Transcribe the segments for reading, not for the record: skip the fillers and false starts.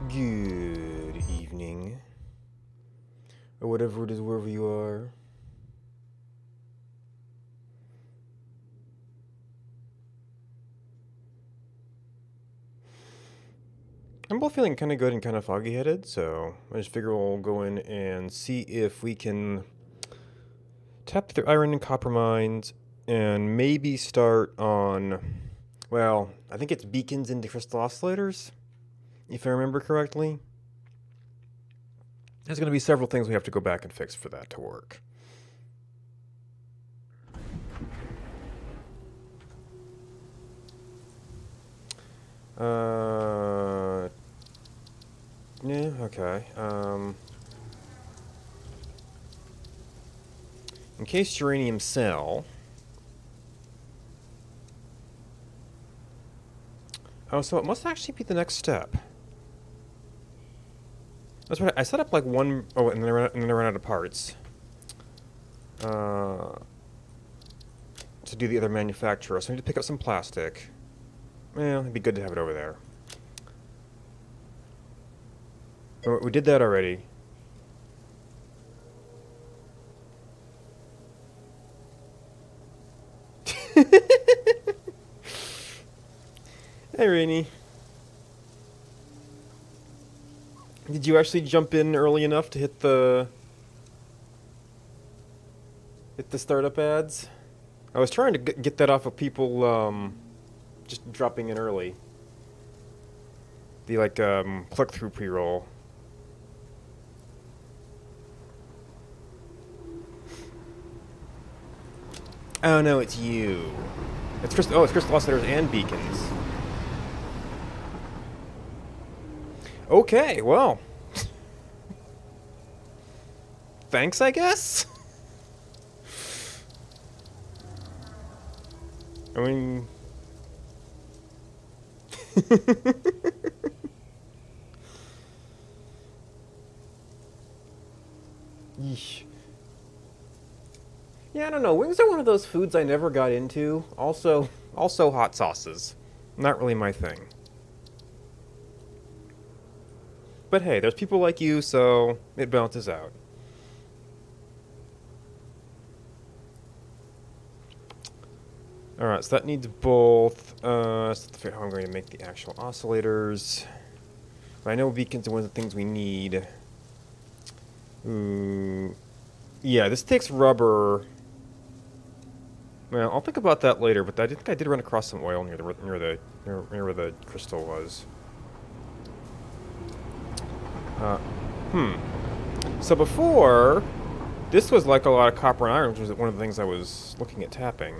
Good evening, or whatever it is, wherever you are. I'm both feeling kind of good and kind of foggy headed, so I just figure we'll go in and see if we can tap the iron and copper mines and maybe start on, well, I think it's beacons into crystal oscillators, if I remember correctly. There's going to be several things we have to go back and fix for that to work. Yeah, okay. Encased uranium cell. Oh, so it must actually be the next step. That's what I set up like one. Oh, and then I ran out of parts. To do the other manufacturer, so I need to pick up some plastic. Well, it'd be good to have it over there. Oh, we did that already. Hey, Rainy. Did you actually jump in early enough to hit the startup ads? I was trying to get that off of people just dropping in early. The click through pre-roll. Oh no, it's you. It's crystal oscillators and beacons. Okay, well, thanks, I guess. I mean, yeesh. Yeah, I don't know. Wings are one of those foods I never got into. Also hot sauces. Not really my thing. But hey, there's people like you, so it balances out. Alright, so that needs both. So let's figure out how I'm going to make the actual oscillators. But I know beacons are one of the things we need. Ooh. Yeah, this takes rubber. Well, I'll think about that later, but I think I did run across some oil near where the crystal was. Hmm. So before, this was like a lot of copper and iron, which was one of the things I was looking at tapping.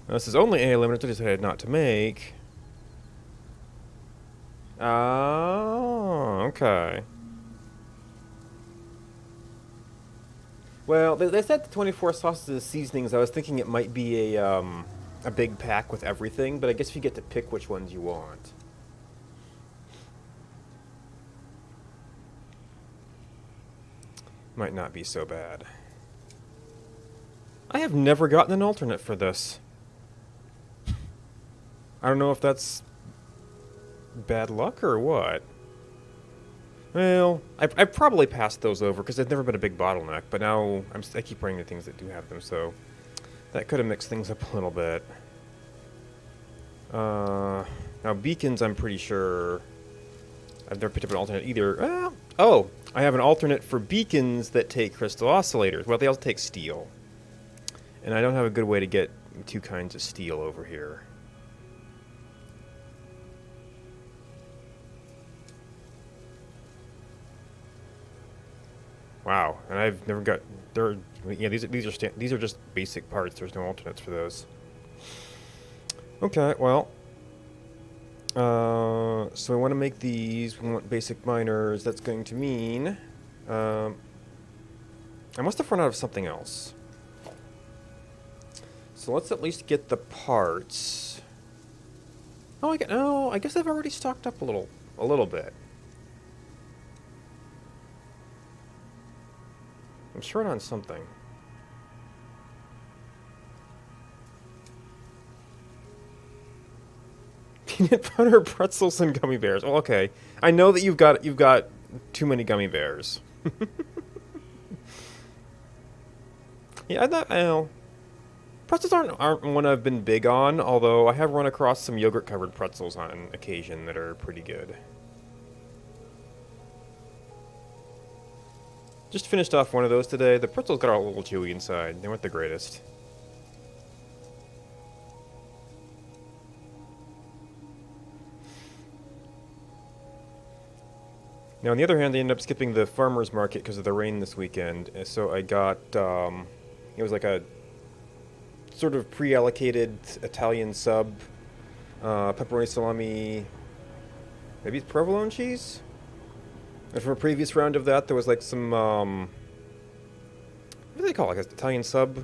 Now, this is only a limit I decided not to make. Oh, okay. Well, they said the 24 sauces and seasonings. I was thinking it might be a big pack with everything, but I guess you get to pick which ones you want. Might not be so bad. I have never gotten an alternate for this. I don't know if that's bad luck or what. Well, I've probably passed those over because they've never been a big bottleneck, but now I keep running the things that do have them, so that could have mixed things up a little bit. Now beacons, I'm pretty sure I've never picked up an alternate either. Oh, I have an alternate for beacons that take crystal oscillators. Well, they also take steel. And I don't have a good way to get two kinds of steel over here. Wow, and I've never got there. Yeah, these are just basic parts. There's no alternates for those. Okay, well, so we want to make these. We want basic miners. That's going to mean I must have run out of something else. So let's at least get the parts. Oh, I guess I've already stocked up a little bit. I'm short on something. Peanut butter pretzels and gummy bears. Well, okay. I know that you've got too many gummy bears. Yeah, I thought, well, pretzels aren't one I've been big on, although I have run across some yogurt-covered pretzels on occasion that are pretty good. Just finished off one of those today. The pretzels got a little chewy inside. They weren't the greatest. Now, on the other hand, they ended up skipping the farmer's market because of the rain this weekend. So I got, it was like a sort of pre-allocated Italian sub, pepperoni salami, maybe it's provolone cheese? And from a previous round of that, there was like some, what do they call it? Like an Italian sub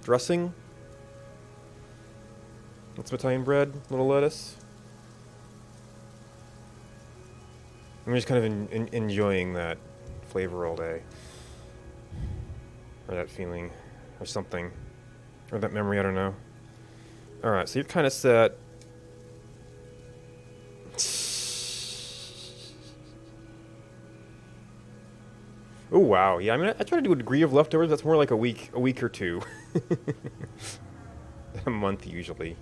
dressing? With some Italian bread, little lettuce. I'm just kind of enjoying that flavor all day. Or that feeling. Or something. Or that memory, I don't know. Alright, so you're kind of set. Oh, wow. Yeah, I mean, I try to do a degree of leftovers. That's more like a week or two. A month, usually.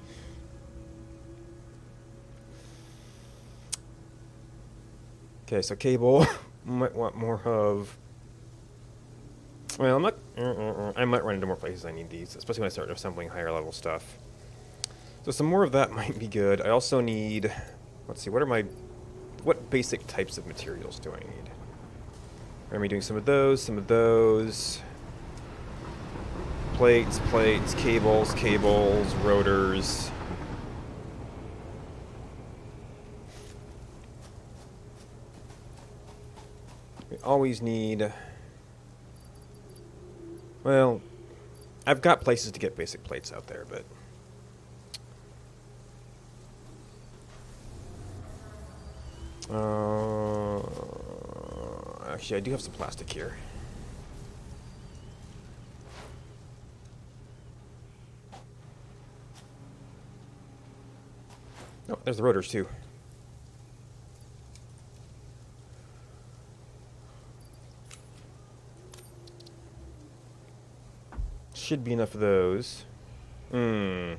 Okay, so cable. Might want more of. Well, I'm not. I might run into more places I need these, especially when I start assembling higher level stuff. So some more of that might be good. I also need. Let's see. What basic types of materials do I need? Am I doing some of those? Some of those. Plates, cables, rotors. We always need. Well, I've got places to get basic plates out there, but. Actually, I do have some plastic here. Oh, there's the rotors too. Should be enough of those. Oh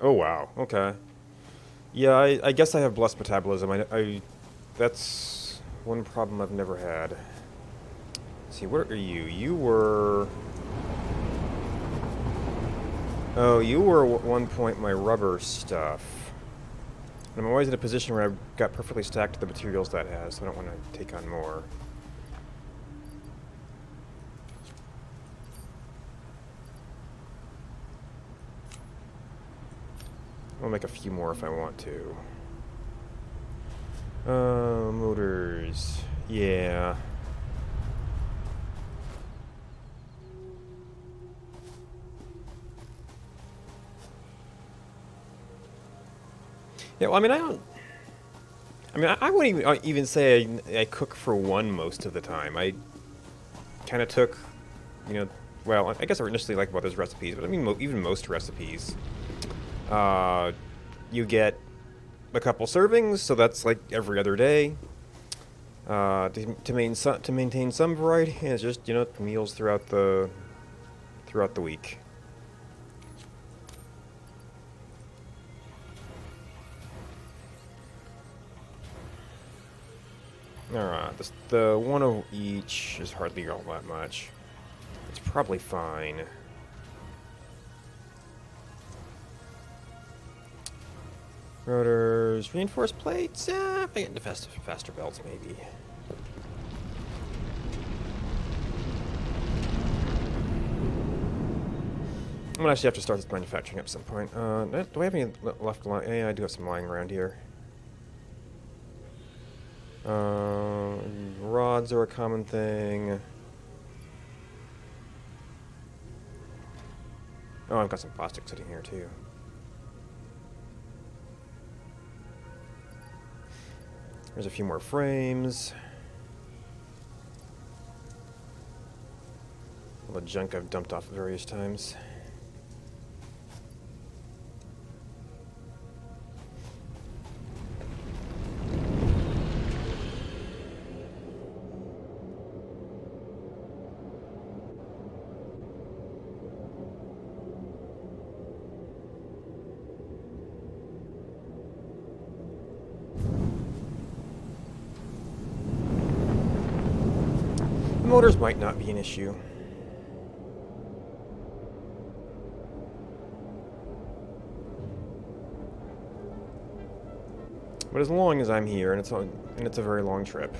wow. Okay. Yeah, I guess I have blessed metabolism. That's one problem I've never had. Let's see, what are you? You were. Oh, you were at one point my rubber stuff. And I'm always in a position where I've got perfectly stacked the materials that has, so I don't want to take on more. I'll make a few more if I want to. Motors. Yeah. Yeah, well, I mean, I wouldn't even say I cook for one most of the time. I kind of took, well, I guess I initially liked about those recipes, but I mean, even most recipes. You get a couple servings, so that's like every other day. To maintain some variety, and it's just meals throughout the week. Alright, the one of each is hardly all that much. It's probably fine. Rotors, reinforced plates. If I get into faster belts, maybe. I'm gonna actually have to start this manufacturing at some point. Do I have any left lying? Yeah, I do have some lying around here. Rods are a common thing. Oh, I've got some plastic sitting here too. There's a few more frames. the junk I've dumped off at various times. Motors might not be an issue. But as long as I'm here, and it's a very long trip.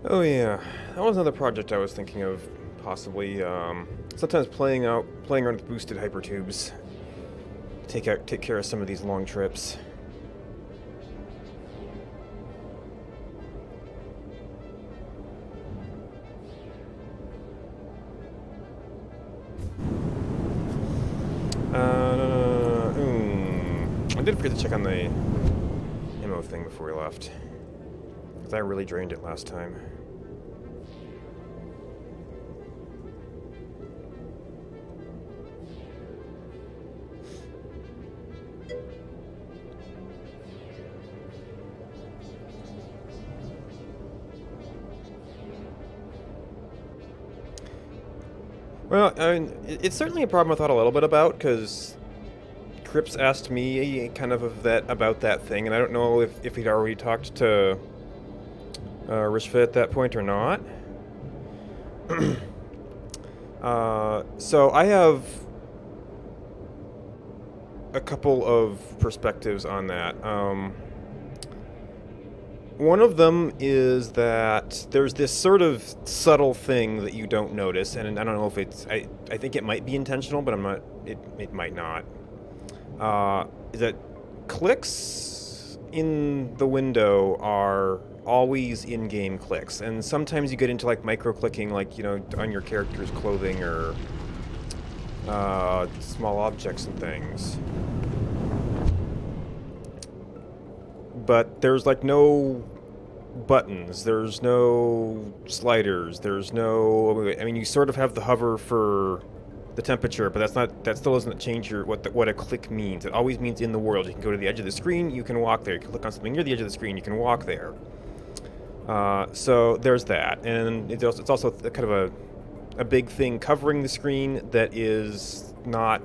Oh yeah, that was another project I was thinking of, possibly. Sometimes playing around with boosted hypertubes. Take care of some of these long trips. I did forget to check on the ammo thing before we left, because I really drained it last time. Well, I mean, it's certainly a problem I thought a little bit about, because Cripps asked me kind of about that thing, and I don't know if he'd already talked to Rishva at that point or not. So I have a couple of perspectives on that. One of them is that there's this sort of subtle thing that you don't notice, and I don't know if it's... I think it might be intentional, but I'm not... It might not. Is that clicks in the window are always in-game clicks, and sometimes you get into like micro-clicking, like, you know, on your character's clothing or small objects and things. But there's like no buttons, there's no sliders, there's no... I mean, you sort of have the hover for the temperature, but that still doesn't change what a click means. It always means in the world. You can go to the edge of the screen, you can walk there. You can click on something near the edge of the screen, you can walk there. So there's that, and it's also kind of a big thing covering the screen that is not,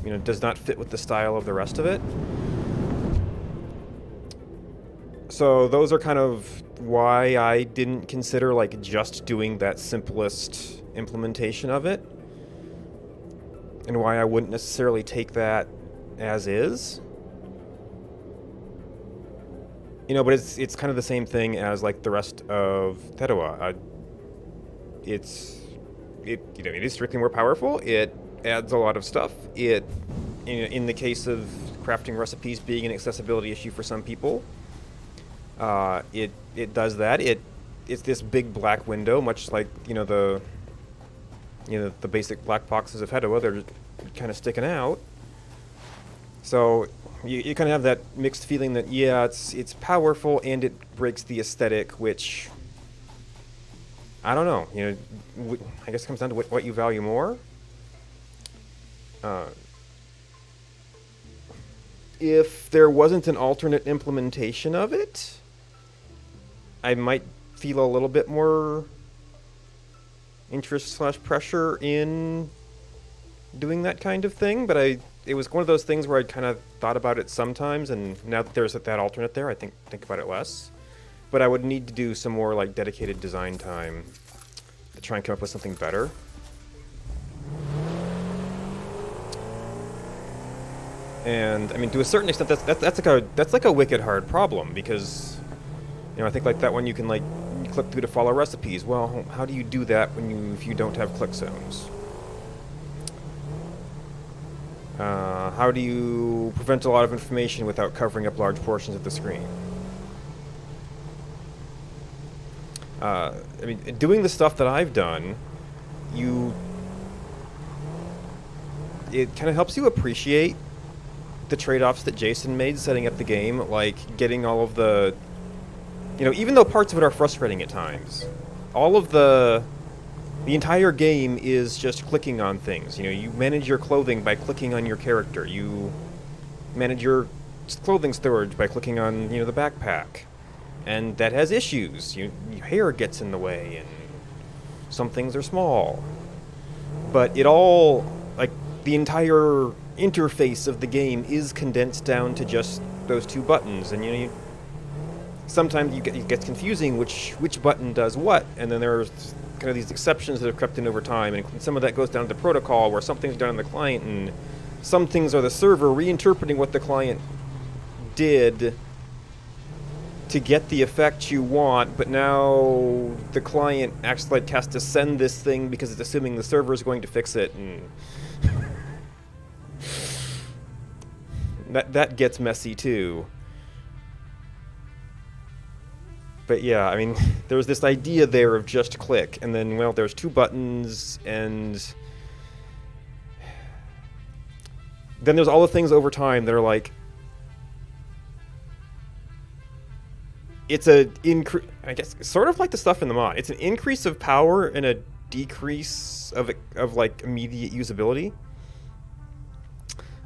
you know, does not fit with the style of the rest of it. So those are kind of why I didn't consider like just doing that simplest implementation of it, and why I wouldn't necessarily take that as is. You know, but it's kind of the same thing as like the rest of Teruwa. It is strictly more powerful. It adds a lot of stuff. It, in the case of crafting recipes being an accessibility issue for some people, it does that. It's this big black window, much like the basic black boxes of Teruwa. They're kind of sticking out. So you kind of have that mixed feeling that, yeah, it's powerful and it breaks the aesthetic, which I don't know. I guess it comes down to what you value more. If there wasn't an alternate implementation of it, I might feel a little bit more interest/pressure in doing that kind of thing, but it was one of those things where I'd kind of thought about it sometimes, and now that there's that alternate there, I think about it less. But I would need to do some more like dedicated design time try and come up with something better. And I mean, to a certain extent, that's like a wicked hard problem, because I think like that one you can like click through to follow recipes. Well, how do you do that if you don't have click zones? How do you prevent a lot of information without covering up large portions of the screen? I mean, doing the stuff that I've done, it kind of helps you appreciate the trade-offs that Jason made setting up the game, like getting all of the, even though parts of it are frustrating at times, all of the entire game is just clicking on things. You manage your clothing by clicking on your character. You manage your clothing storage by clicking on, the backpack. And that has issues. Your hair gets in the way, and some things are small. But it all, like, the entire interface of the game is condensed down to just those two buttons. And, sometimes it gets confusing which button does what. And then there's kind of these exceptions that have crept in over time. And some of that goes down to the protocol, where some things are done on the client, and some things are the server reinterpreting what the client did to get the effect you want, but now the client actually has to send this thing because it's assuming the server is going to fix it, and that gets messy too. But yeah, I mean, there's this idea there of just click, and then, well, there's two buttons, and then there's all the things over time that are like, it's I guess, sort of like the stuff in the mod. It's an increase of power and a decrease of like immediate usability.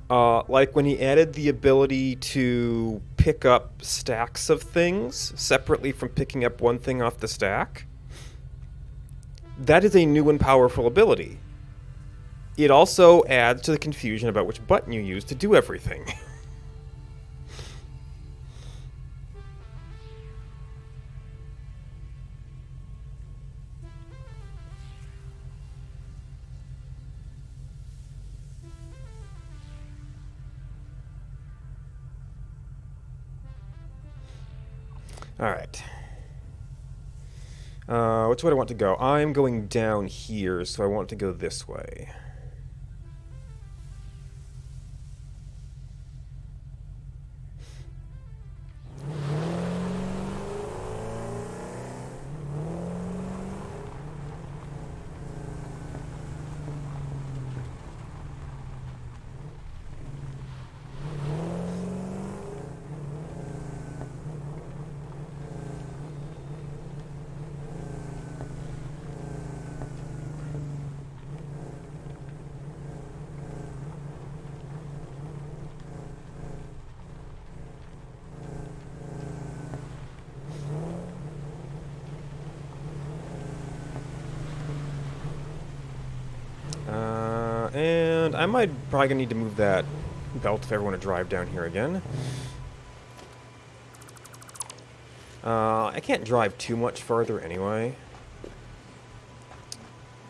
Like when he added the ability to pick up stacks of things separately from picking up one thing off the stack. That is a new and powerful ability. It also adds to the confusion about which button you use to do everything. Alright. Which way do I want to go? I'm going down here, so I want to go this way. And I might probably gonna need to move that belt if I ever want to drive down here again. I can't drive too much farther anyway.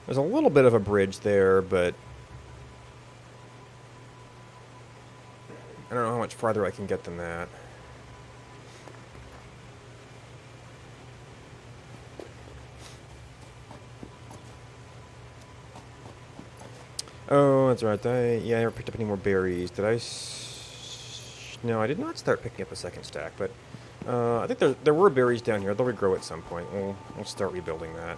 There's a little bit of a bridge there, but I don't know how much farther I can get than that. Oh, that's right. I never picked up any more berries. Did I? No, I did not start picking up a second stack, but I think there were berries down here. They'll regrow at some point. We'll start rebuilding that.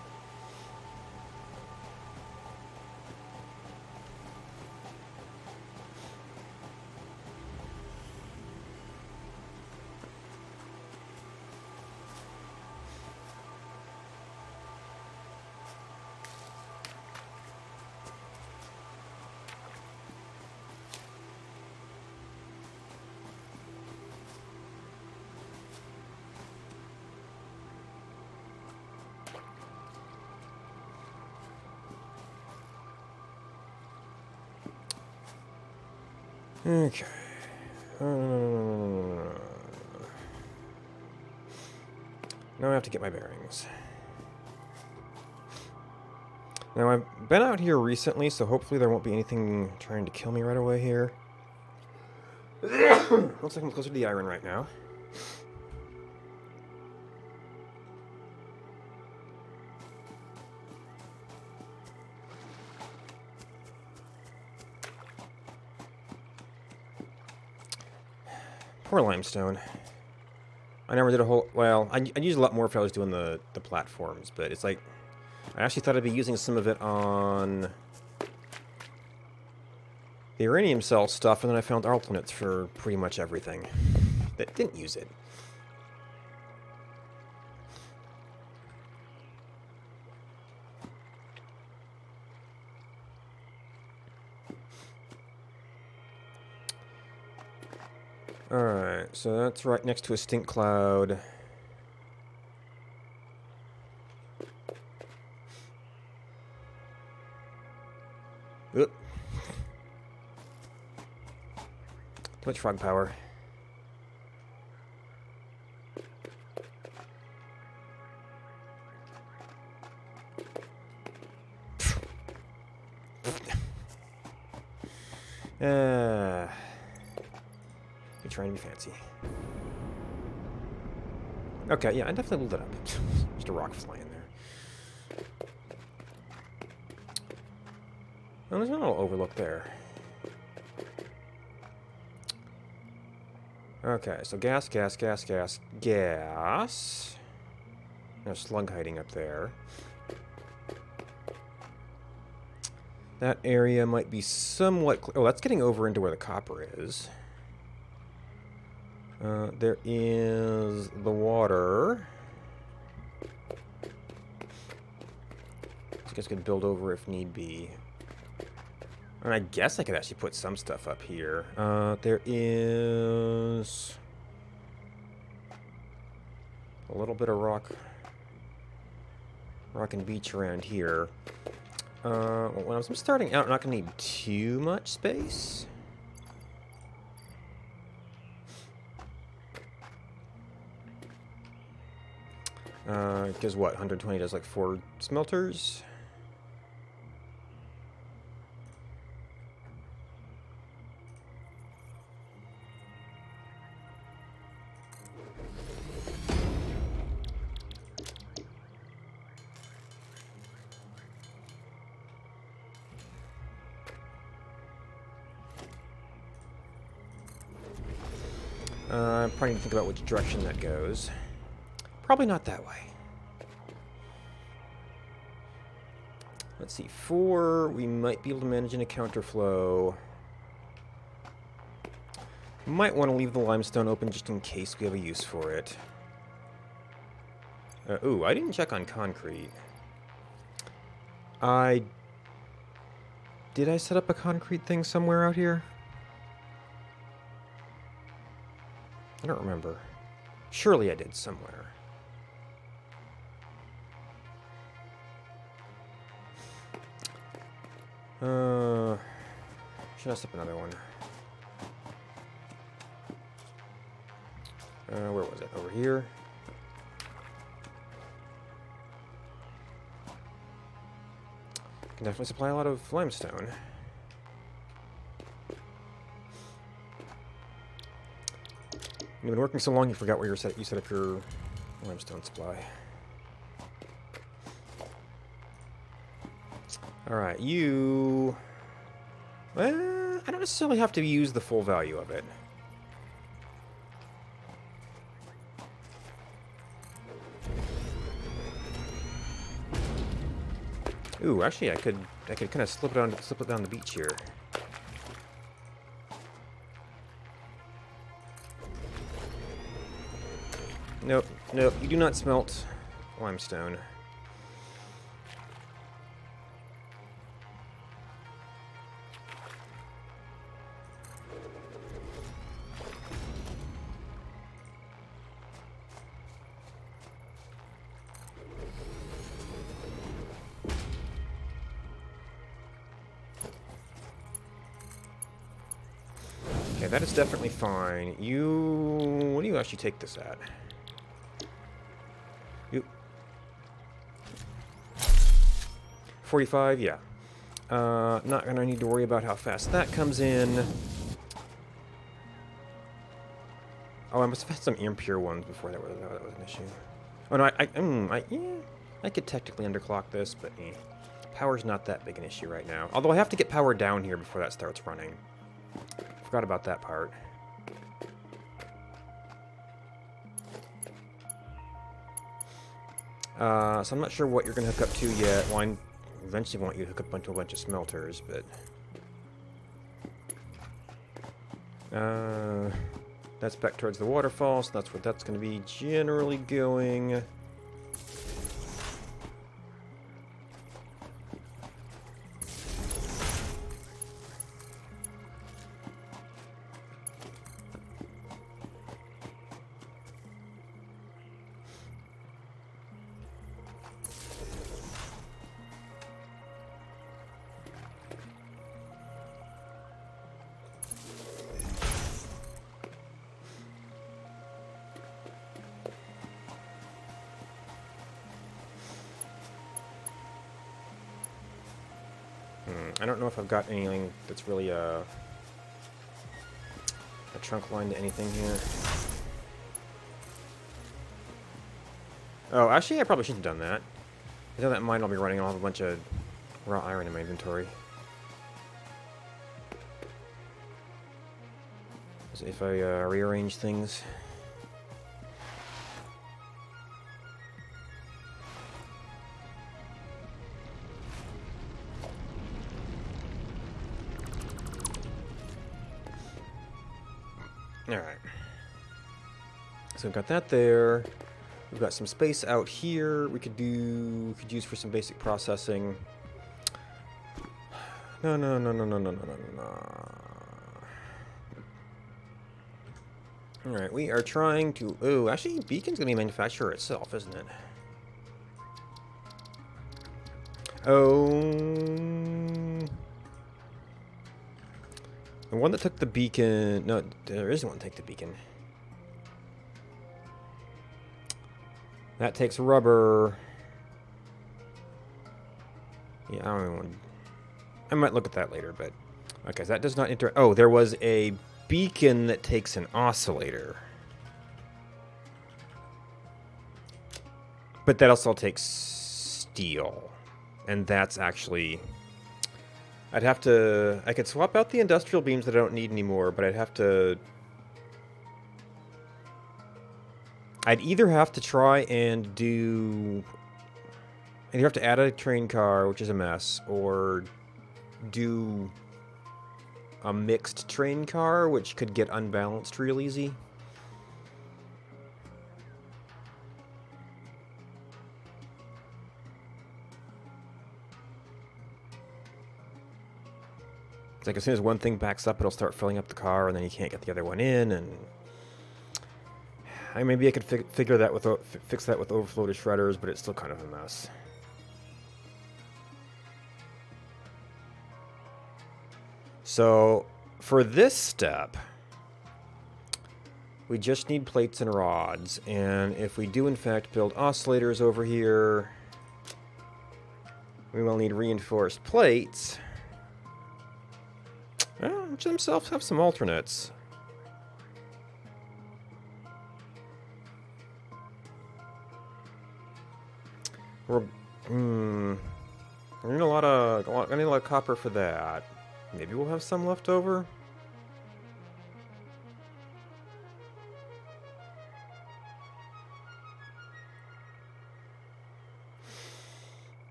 Okay. Now I have to get my bearings. Now, I've been out here recently, so hopefully there won't be anything trying to kill me right away here. Looks like I'm closer to the iron right now. Poor limestone. I never did a whole... Well, I'd use a lot more if I was doing the platforms, but it's like... I actually thought I'd be using some of it on the uranium cell stuff, and then I found alternates for pretty much everything that didn't use it. Alright, so that's right next to a stink cloud. Oop. Too much frog power. You're trying to be fancy. Okay, yeah, I definitely lit it up. Just a rock flying there. Oh, there's a little overlook there. Okay, so gas. No slug hiding up there. That area might be somewhat... Oh, that's getting over into where the copper is. There is the water. I guess I could build over if need be. And I guess I could actually put some stuff up here. There is a little bit of rock and beach around here. Well, when I'm starting out, I'm not going to need too much space. Because what, 120 does like 4 smelters? Probably need to think about which direction that goes. Probably not that way. Let's see, 4, we might be able to manage in a counterflow. Might want to leave the limestone open just in case we have a use for it. Ooh, I didn't check on concrete. Did I set up a concrete thing somewhere out here? I don't remember. Surely I did somewhere. Should I set up another one? Where was it? Over here? Can definitely supply a lot of limestone. You've been working so long you forgot where you set up your limestone supply. Alright, you... Well, I don't necessarily have to use the full value of it. Ooh, actually I could kind of slip it down the beach here. Nope, you do not smelt limestone. Okay, that is definitely fine. What do you actually take this at? 45, yeah. Not gonna need to worry about how fast that comes in. Oh, I must have had some impure ones before that was an issue. Oh no, yeah, I could technically underclock this, but power's not that big an issue right now. Although I have to get power down here before that starts running. Forgot about that part. So I'm not sure what you're going to hook up to yet. Well, I eventually want you to hook up onto a bunch of smelters, but... that's back towards the waterfall, so that's where that's going to be generally going. I don't know if I've got anything that's really a trunk line to anything here. Oh, actually, I probably shouldn't have done that. With that in mind, I'll be running off a bunch of raw iron in my inventory. So if I rearrange things. Alright. So we've got that there. We've got some space out here we could use for some basic processing. No. Alright, we are trying to... Oh, actually, Beacon's going to be a manufacturer itself, isn't it? Oh... The one that took the beacon... No, there isn't one that took the beacon. That takes rubber. Yeah, I don't even want... I might look at that later, but... Okay, so that does not enter... Oh, there was a beacon that takes an oscillator. But that also takes steel. And that's actually... I'd have to... I could swap out the industrial beams that I don't need anymore, but I'd have to... I'd either have to try and do... I'd either have to add a train car, which is a mess, or do a mixed train car, which could get unbalanced real easy. It's like as soon as one thing backs up, it'll start filling up the car, and then you can't get the other one in, and... maybe I could fix that with overflow to shredders, but it's still kind of a mess. So, for this step, we just need plates and rods, and if we do in fact build oscillators over here, we will need reinforced plates, which themselves have some alternates. We're gonna need a lot of copper for that. Maybe we'll have some left over.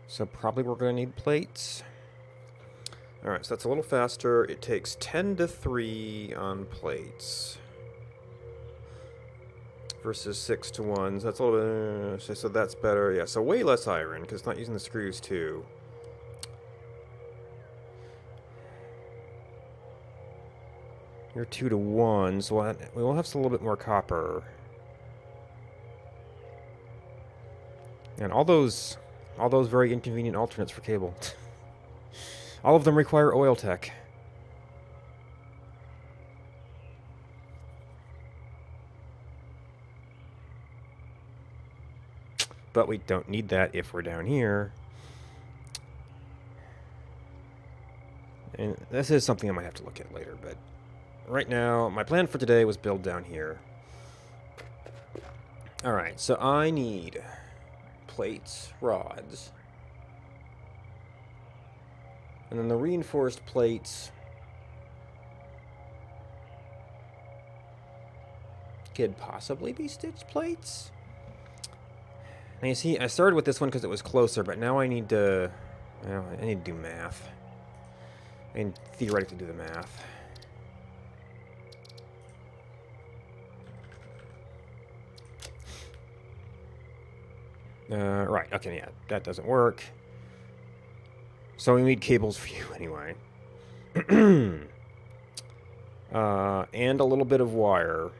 So probably we're gonna need plates. Alright, so that's a little faster. It takes 10 to 3 on plates. Versus 6 to 1. So that's a little bit... So that's better. Yeah, so way less iron, because it's not using the screws too. You're 2 to 1, so we will have a little bit more copper. And all those very inconvenient alternates for cable. All of them require oil tech. but we don't need that if we're down here. And this is something I might have to look at later, but right now, my plan for today was build down here. Alright, so I need plates, rods, and then the reinforced plates could possibly be stitched plates. Now you see, I started with this one because it was closer, but now I need to, well, I need to do math. I can theoretically do the math. Right, okay, yeah, that doesn't work. So we need cables for you anyway. And a little bit of wire.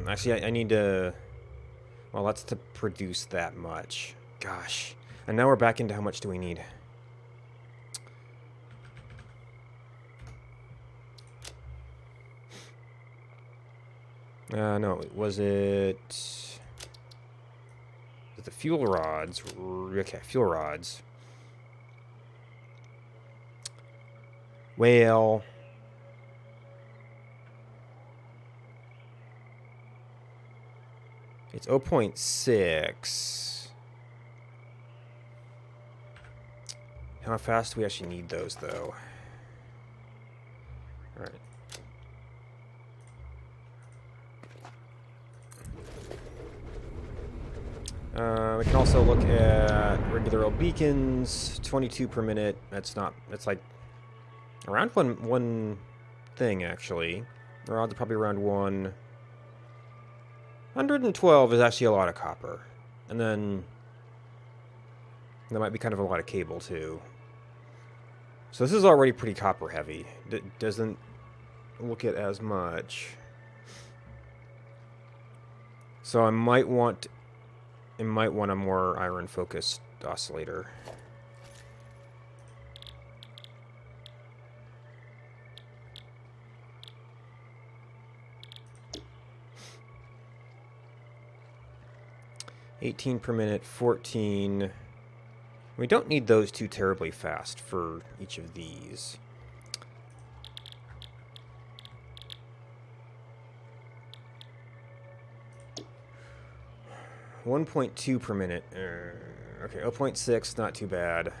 Actually, I need to... Well, that's to produce that much. Gosh. And now we're back into how much do we need? No, was it the fuel rods? Okay, fuel rods. Well... It's 0.6. How fast do we actually need those, though? Alright. We can also look at regular old beacons. 22 per minute. That's not... That's like... Around one thing, actually. Rods are probably around 112 is actually a lot of copper. And then... That might be kind of a lot of cable, too. So this is already pretty copper heavy. It doesn't look at as much. So I might want a more iron-focused oscillator. $18 per minute, 14. We don't need those too terribly fast for each of these. $1.2 per minute. Okay, 0.6, not too bad.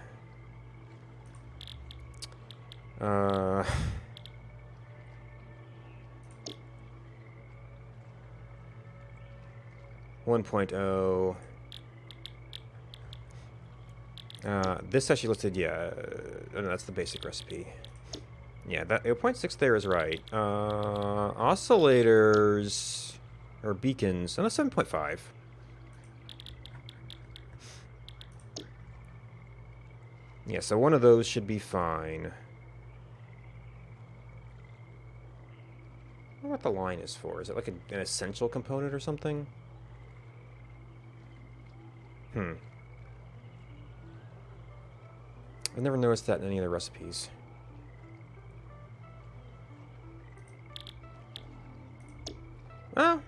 1.0. This actually listed, yeah, no, that's the basic recipe. Yeah, that 0.6 there is right. Oscillators, or beacons, and that's 7.5. Yeah, so one of those should be fine. I wonder what the line is for. Is it like an essential component or something? I've never noticed that in any of the recipes. Ah!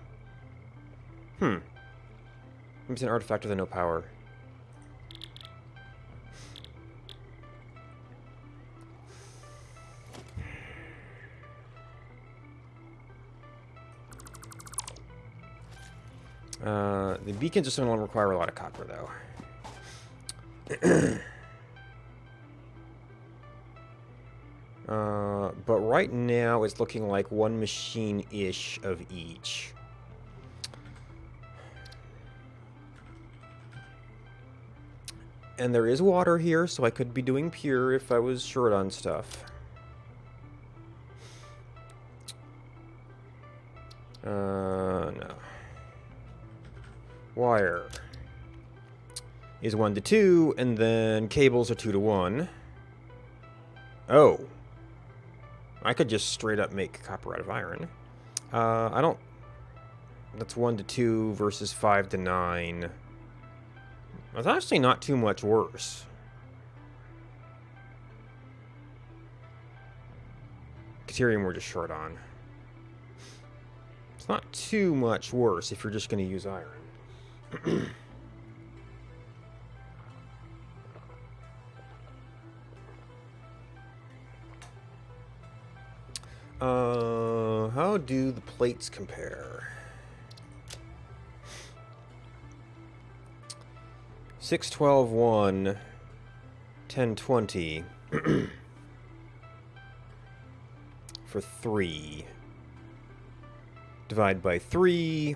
Maybe it's an artifact with no power. The beacons are going to require a lot of copper, though. But right now, it's looking like one machine-ish of each. And there is water here, so I could be doing pure if I was short on stuff. No. Wire is 1 to 2, and then cables are 2 to 1. Oh. I could just straight up make copper out of iron. I don't... That's 1 to 2 versus 5 to 9. That's actually not too much worse. Caterium we're just short on. It's not too much worse if you're just going to use iron. How do the plates compare? 6, 12, 1, 10, 20 for 3. Divide by 3.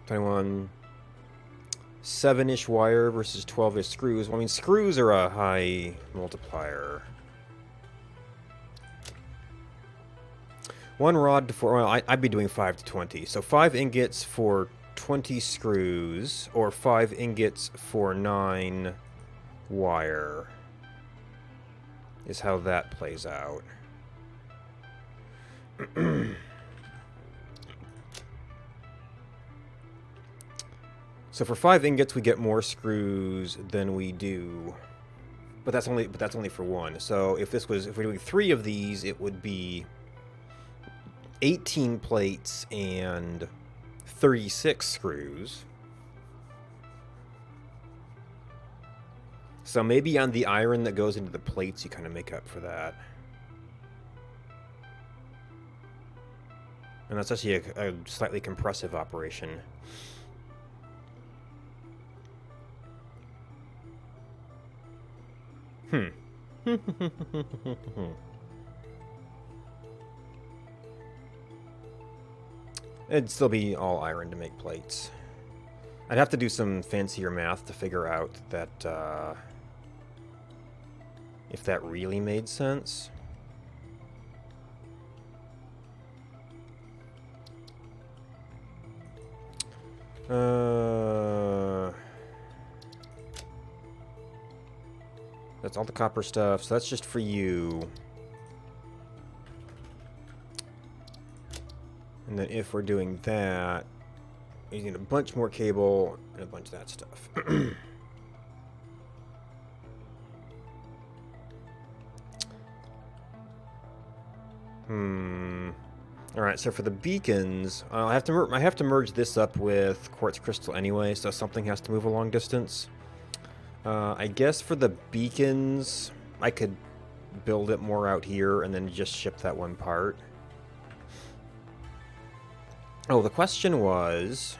21. 7-ish wire versus 12-ish screws. Well, I mean, screws are a high multiplier. 1 rod to 4. Well, I'd be doing 5 to 20. So 5 ingots for 20 screws, or 5 ingots for 9 wire, is how that plays out. So for 5 ingots, we get more screws than we do, but that's only for 1. So if we're doing 3 of these, it would be 18 plates and 36 screws. So maybe on the iron that goes into the plates, you kind of make up for that. And that's actually a slightly compressive operation. It'd still be all iron to make plates. I'd have to do some fancier math to figure out that, if that really made sense. That's all the copper stuff, so that's just for you. And then if we're doing that, we need a bunch more cable and a bunch of that stuff. Alright, so for the beacons, I have to merge this up with quartz crystal anyway, so something has to move a long distance. I guess for the beacons, I could build it more out here and then just ship that one part. Oh, the question was,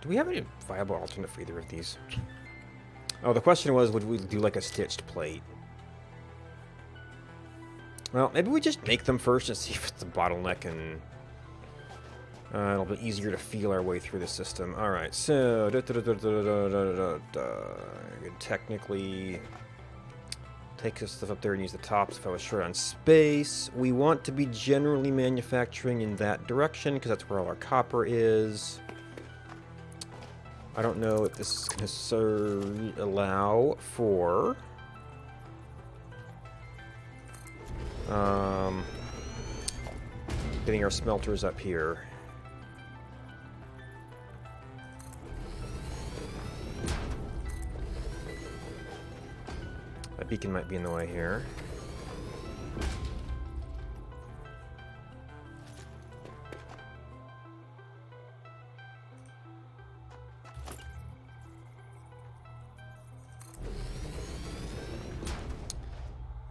do we have any viable alternate for either of these? Oh, the question was, would we do like a stitched plate? Well, maybe we just make them first and see if it's a bottleneck, and it'll be easier to feel our way through the system. Alright, so technically take this stuff up there and use the tops if I was short on space. We want to be generally manufacturing in that direction because that's where all our copper is. I don't know if this is going to allow for getting our smelters up here. That beacon might be in the way here.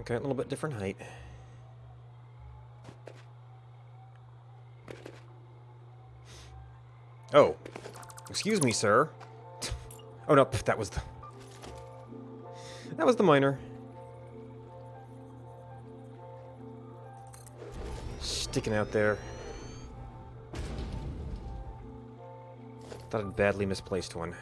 Okay, a little bit different height. Oh, excuse me, sir. Oh no, that was the miner. Sticking out there. Thought I'd badly misplaced one.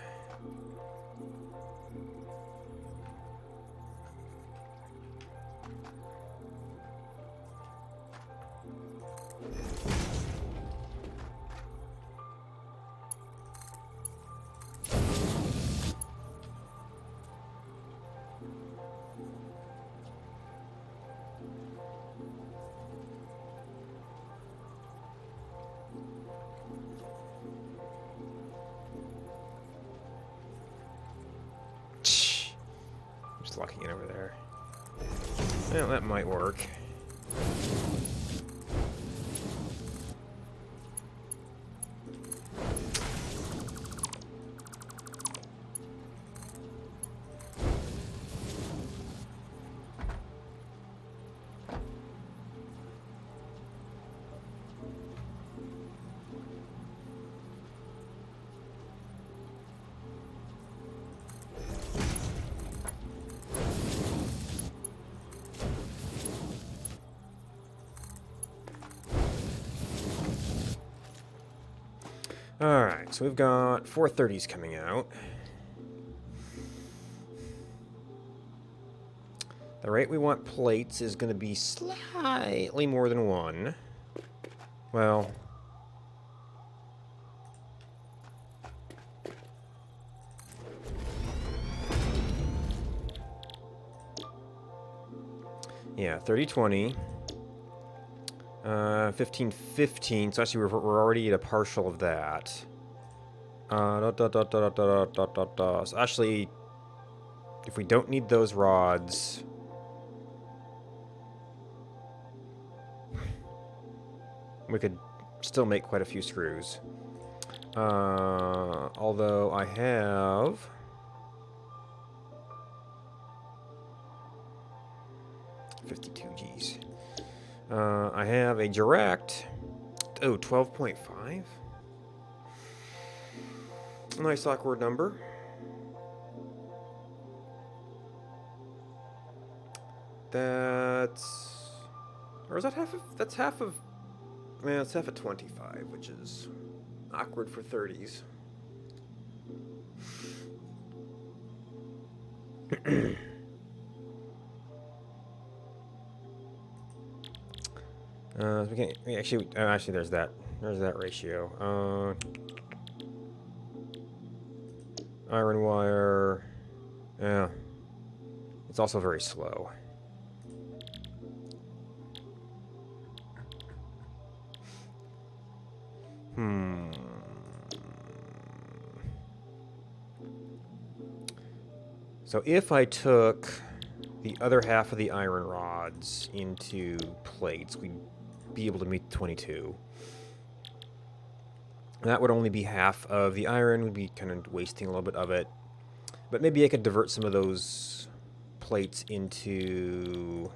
Just locking it over there. Well, that might work. Alright, so we've got 430s coming out. The rate we want plates is going to be slightly more than one. Well, yeah, 30-20. 15-15. So actually, we're already at a partial of that. So actually, if we don't need those rods, we could still make quite a few screws. Although I have 52 Gs. I have a direct. Oh, 12.5. Nice awkward number. That's. Or is that half of. That's half of. Man, it's half of 25, which is awkward for 30s. Actually, there's that ratio. Iron wire. Yeah. It's also very slow. So if I took the other half of the iron rods into plates, we'd be able to meet 22. And that would only be half of the iron. We'd be kind of wasting a little bit of it. But maybe I could divert some of those plates into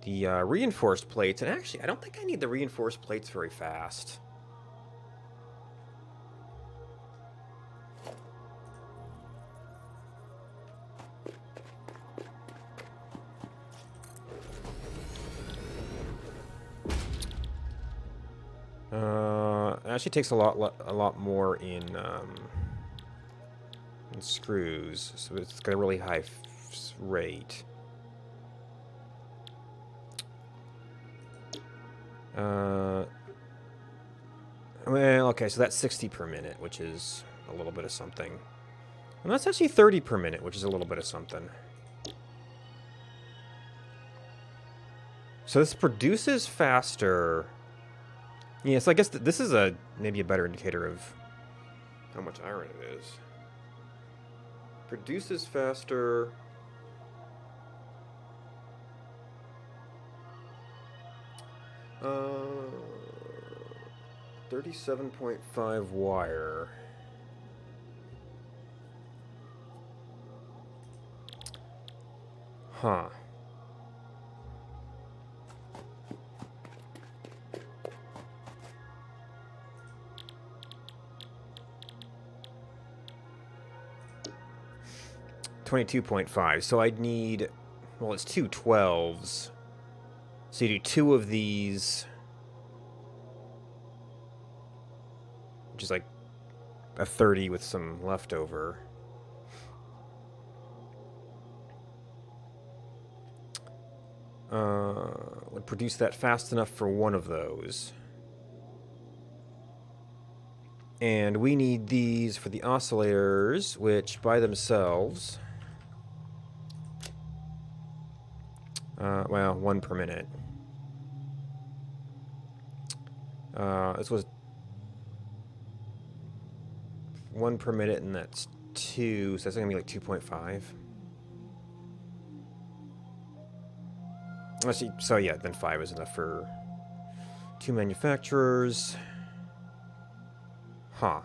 the reinforced plates. And actually, I don't think I need the reinforced plates very fast. It actually takes a lot more in screws, so it's got a really high rate. Well, okay, so that's 60 per minute, which is a little bit of something. And that's actually 30 per minute, which is a little bit of something. So this produces faster. Yeah, so I guess this is maybe a better indicator of how much iron it is. Produces faster. Uh, 37.5 wire. Huh. $22.5. So I'd need, well, it's two 12s. So you do two of these, which is like a 30 with some leftover. Would produce that fast enough for one of those. And we need these for the oscillators, which by themselves, well, one per minute. This was one per minute, and that's two, so that's gonna be like 2.5. Let's see, so yeah, then 5 is enough for two manufacturers. Huh.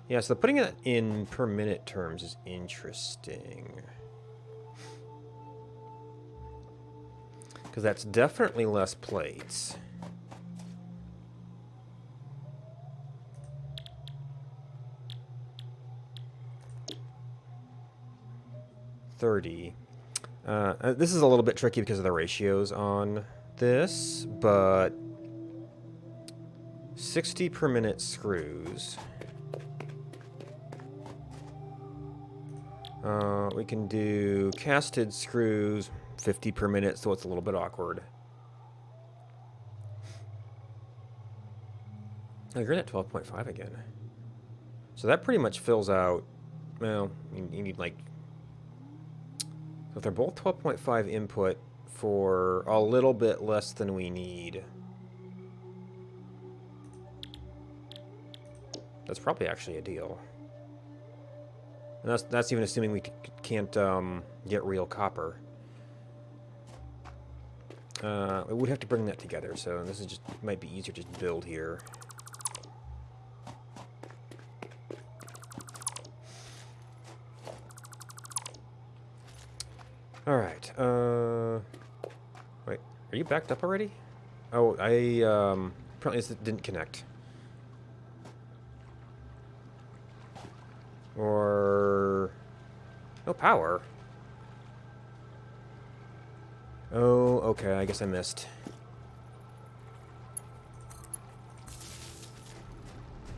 Yeah, so putting it in per minute terms is interesting. Because that's definitely less plates. $30. This is a little bit tricky because of the ratios on this, but 60 per minute screws. We can do casted screws, 50 per minute, so it's a little bit awkward. Oh, you're at 12.5 again. So that pretty much fills out, well, you need like, so if they're both 12.5 input for a little bit less than we need. That's probably actually a deal. And that's even assuming we can't get real copper. We would have to bring that together, so this is just might be easier to just build here. All right. Wait, are you backed up already? Oh, apparently this didn't connect. Or no power. Oh, okay, I guess I missed.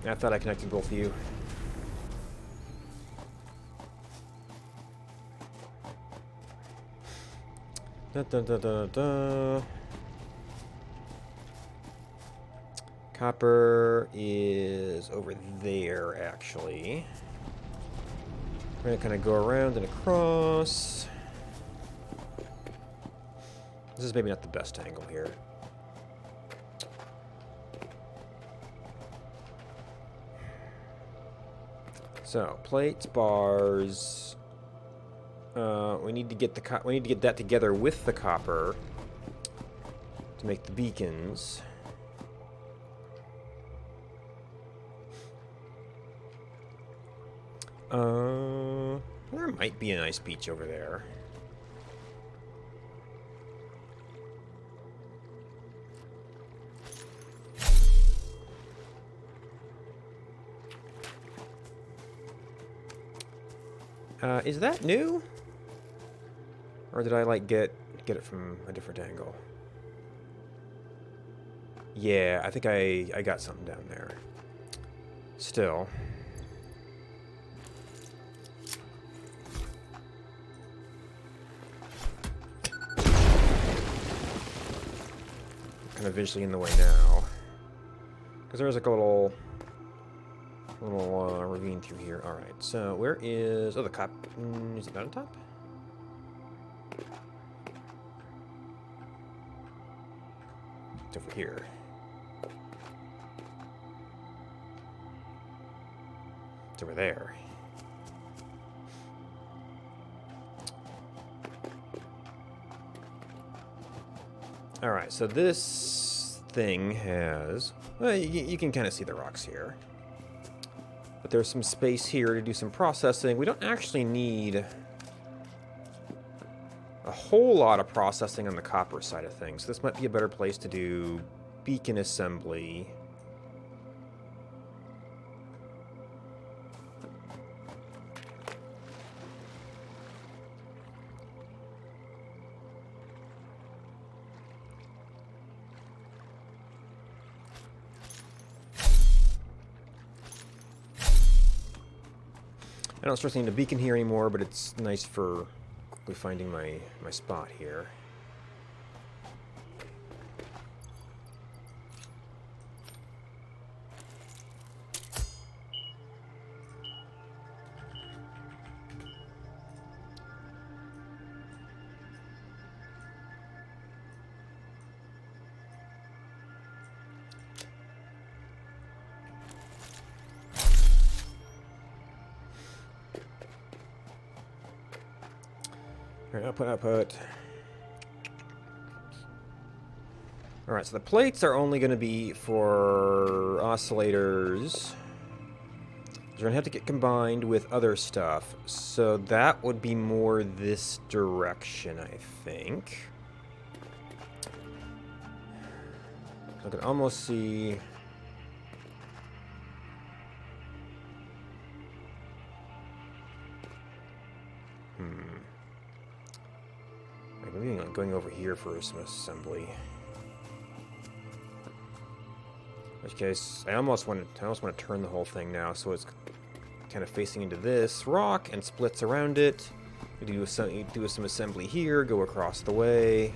I thought I connected both of you. Da, da, da, da, da. Copper is over there, actually. We're gonna kind of go around and across. This is maybe not the best angle here. So plates, bars. We need to get that together with the copper to make the beacons. There might be a nice beach over there. Is that new? Or did I like get it from a different angle? Yeah, I think I got something down there. Still. Kind of visually in the way now. Because there was like a little ravine through here. Alright, so where is... Oh, the cop... is it not on top? It's over here. It's over there. Alright, so this thing has... Well, you can kind of see the rocks here. But there's some space here to do some processing. We don't actually need a whole lot of processing on the copper side of things. So this might be a better place to do beacon assembly. I don't stress need a beacon here anymore, but it's nice for quickly finding my spot here. Alright, output. Alright, so the plates are only going to be for oscillators. They're going to have to get combined with other stuff. So that would be more this direction, I think. I can almost see... Maybe like going over here for some assembly. In which case, I almost want to turn the whole thing now, so it's kind of facing into this rock and splits around it. You do some assembly here, go across the way.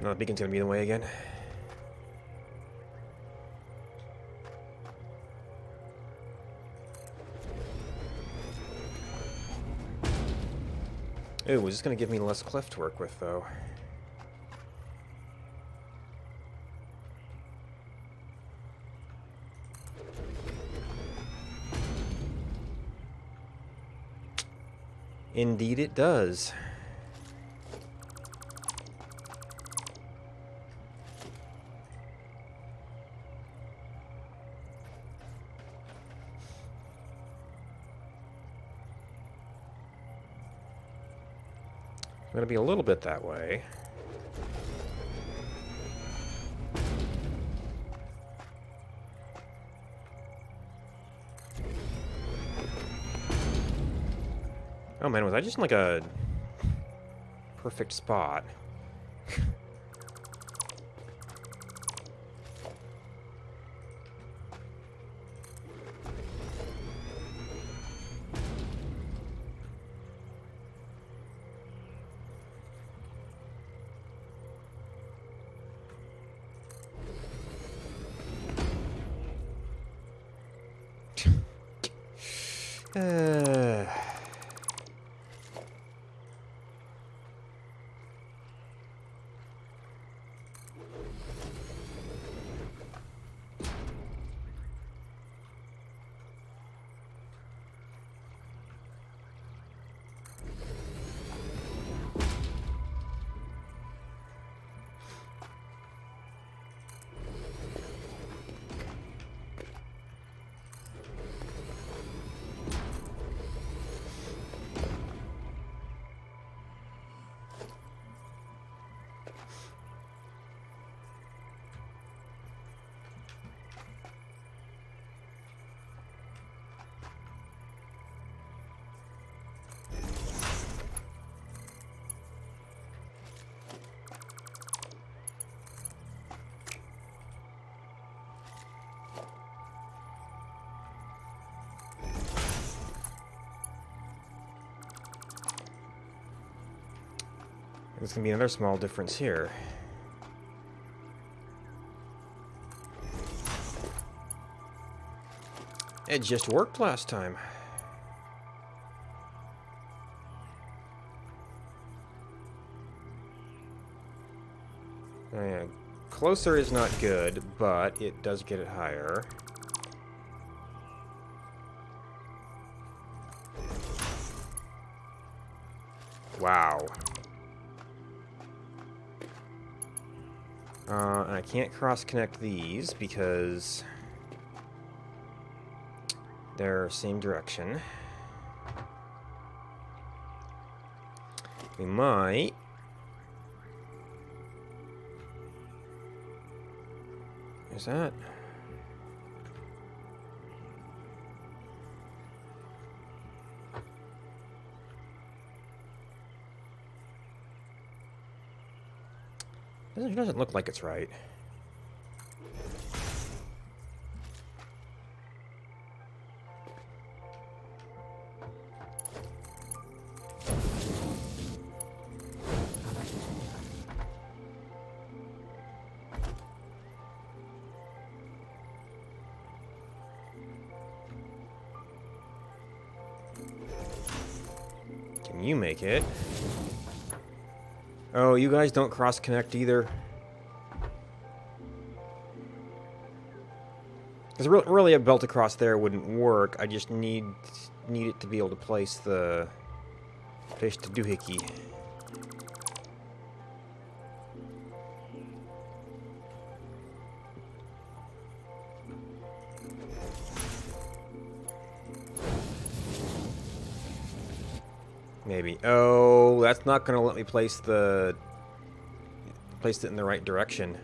No, the beacon's gonna be in the way again. Ooh, is this gonna give me less clef to work with, though? Indeed it does. I'm gonna be a little bit that way. Oh man, was I just in like a perfect spot? uh... There's gonna be another small difference here. It just worked last time. Oh, yeah. Closer is not good, but it does get it higher. Wow. And I can't cross-connect these because they're same direction. We might... Is that... It doesn't look like it's right. Can you make it? Oh, you guys don't cross-connect either. Because really a belt across there wouldn't work. I just need it to be able to place the Place to doohickey. Maybe. Oh, that's not going to let me place it in the right direction.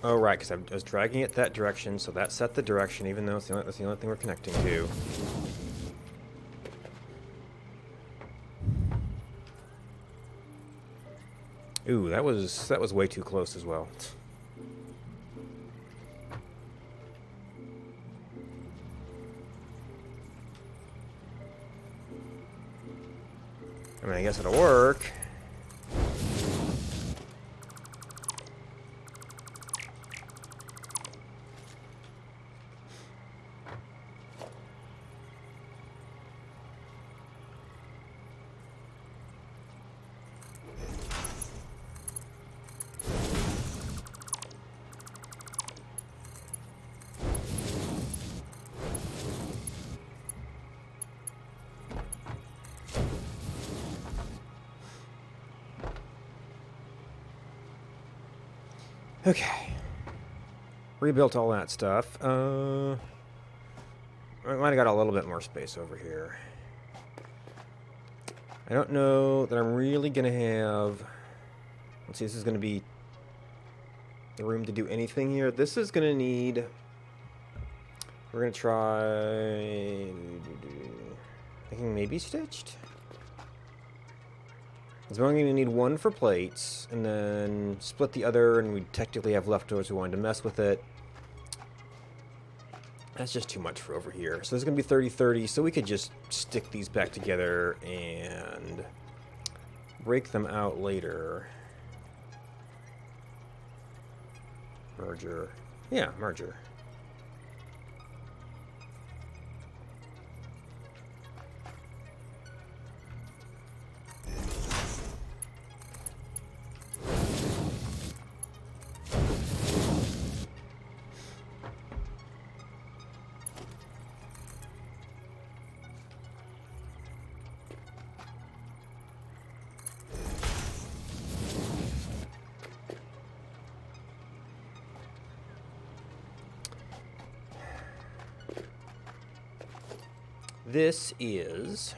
Oh, right, because I was dragging it that direction, so that set the direction, even though that's the only thing we're connecting to. Ooh, that was way too close as well. I mean, I guess it'll work. Okay. Rebuilt all that stuff. I might have got a little bit more space over here. I don't know that I'm really going to have... Let's see, this is going to be the room to do anything here. This is going to need... We're going to try... Thinking maybe stitched? So I'm going to need one for plates, and then split the other, and we technically have leftovers who wanted to mess with it. That's just too much for over here. So there's going to be 30-30, so we could just stick these back together and break them out later. Merger. Yeah, merger. This is...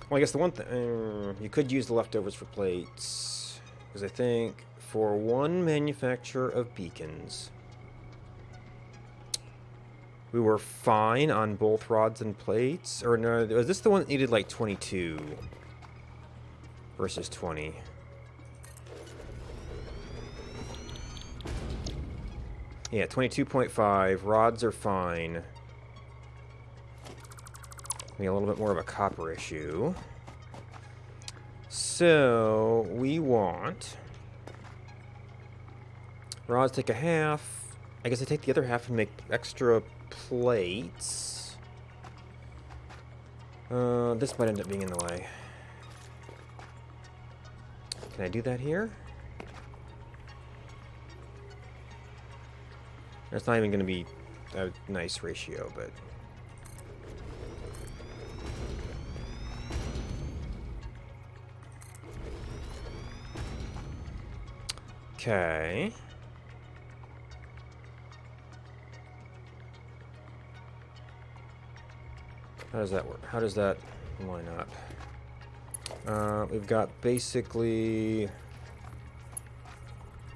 Well, I guess the one thing... you could use the leftovers for plates. Because I think for one manufacturer of beacons, we were fine on both rods and plates. Or no, was this the one that needed like 22 versus 20? Yeah, 22.5. Rods are fine. Maybe a little bit more of a copper issue. So, we want... Rods take a half. I guess I take the other half and make extra plates. This might end up being in the way. Can I do that here? It's not even going to be a nice ratio, but... Okay. How does that work? How does that line up? We've got basically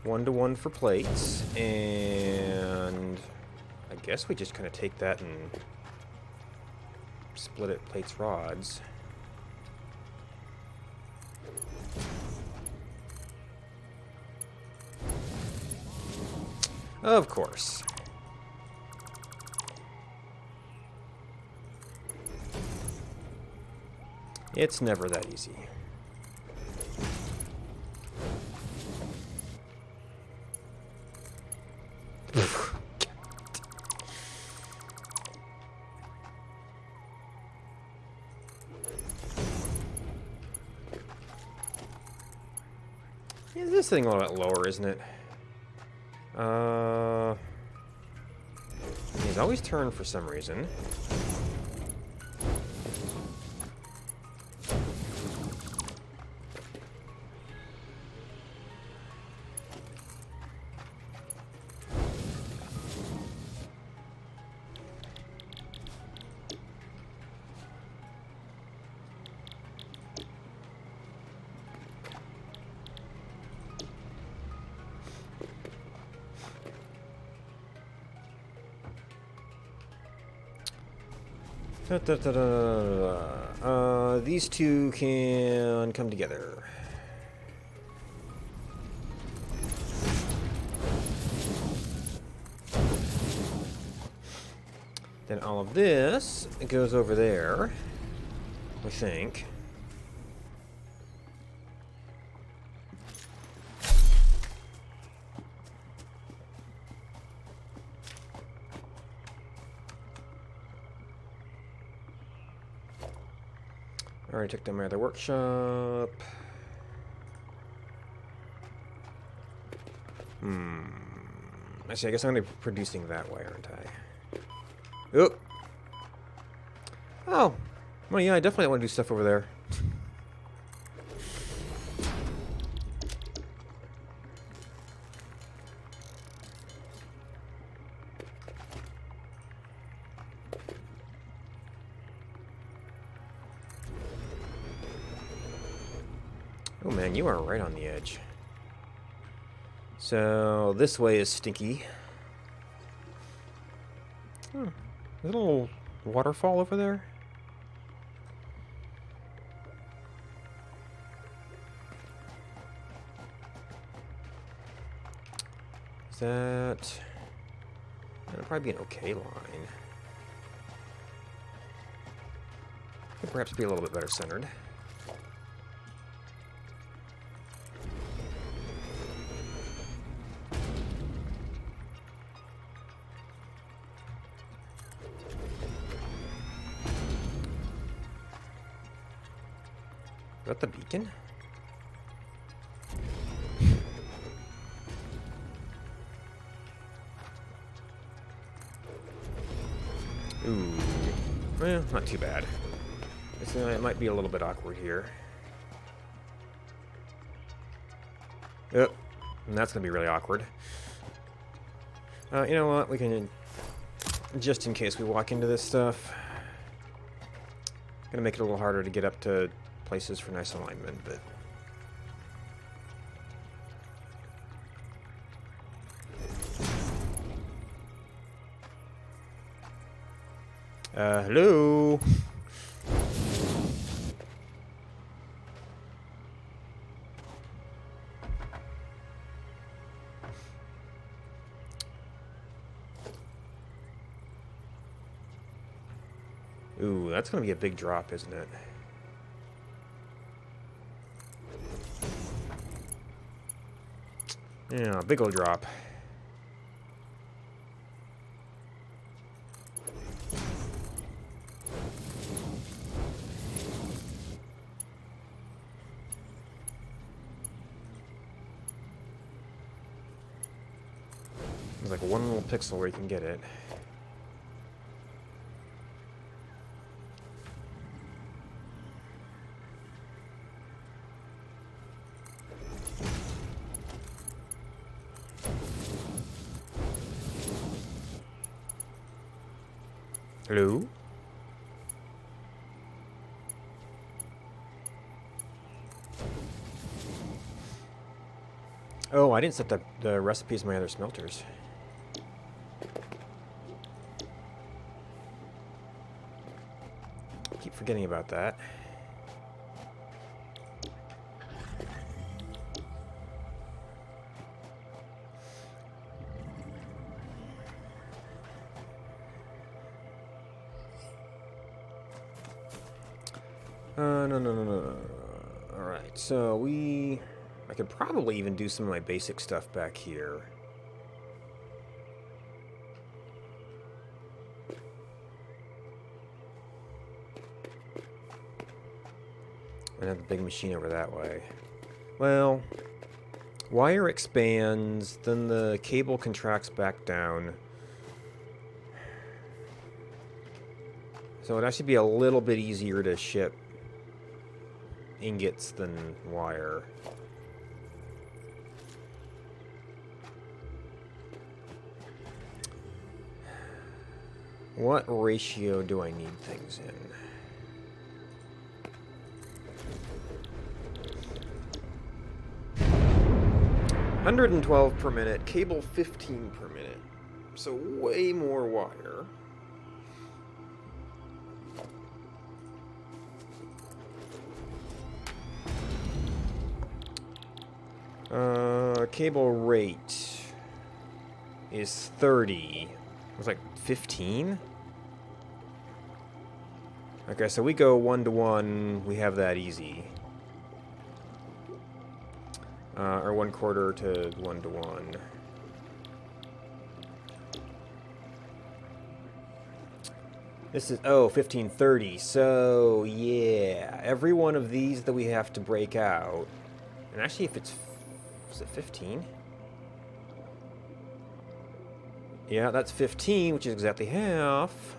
1-to-1 for plates, and I guess we just kind of take that and split it plates rods. Of course. It's never that easy. this thing a little bit lower, isn't it? He's always turned for some reason. These two can come together. Then all of this goes over there, I think. Already took down my other workshop. Actually, I guess I'm going to be producing that way, aren't I? Oop. Oh. Well, yeah, I definitely want to do stuff over there. Oh man, you are right on the edge. So, this way is stinky. Hmm. A little waterfall over there. Is that... That'll probably be an okay line. Could perhaps be a little bit better centered. Is that the beacon? Ooh. Well, not too bad. It might be a little bit awkward here. Yep. And that's going to be really awkward. You know what? We can... Just in case we walk into this stuff... Gonna make it a little harder to get up to places for nice alignment, but... hello? Ooh, that's gonna be a big drop, isn't it? Yeah, big old drop. There's like one little pixel where you can get it. Hello? Oh, I didn't set the recipes of my other smelters. Keep forgetting about that. No. Alright, so I could probably even do some of my basic stuff back here. And have the big machine over that way. Well, Wire expands, then the cable contracts back down. So it'd actually be a little bit easier to ship ingots than wire. What ratio do I need things in? $112 per minute, cable 15 per minute. So way more wire. Cable rate is 30. It was like 15? Okay, so we go 1-to-1. We have that easy. Or 1/4 to 1-to-1. This is, 1530. So, yeah. Every one of these that we have to break out. And actually, if it's... Is it 15? Yeah, that's 15, which is exactly half.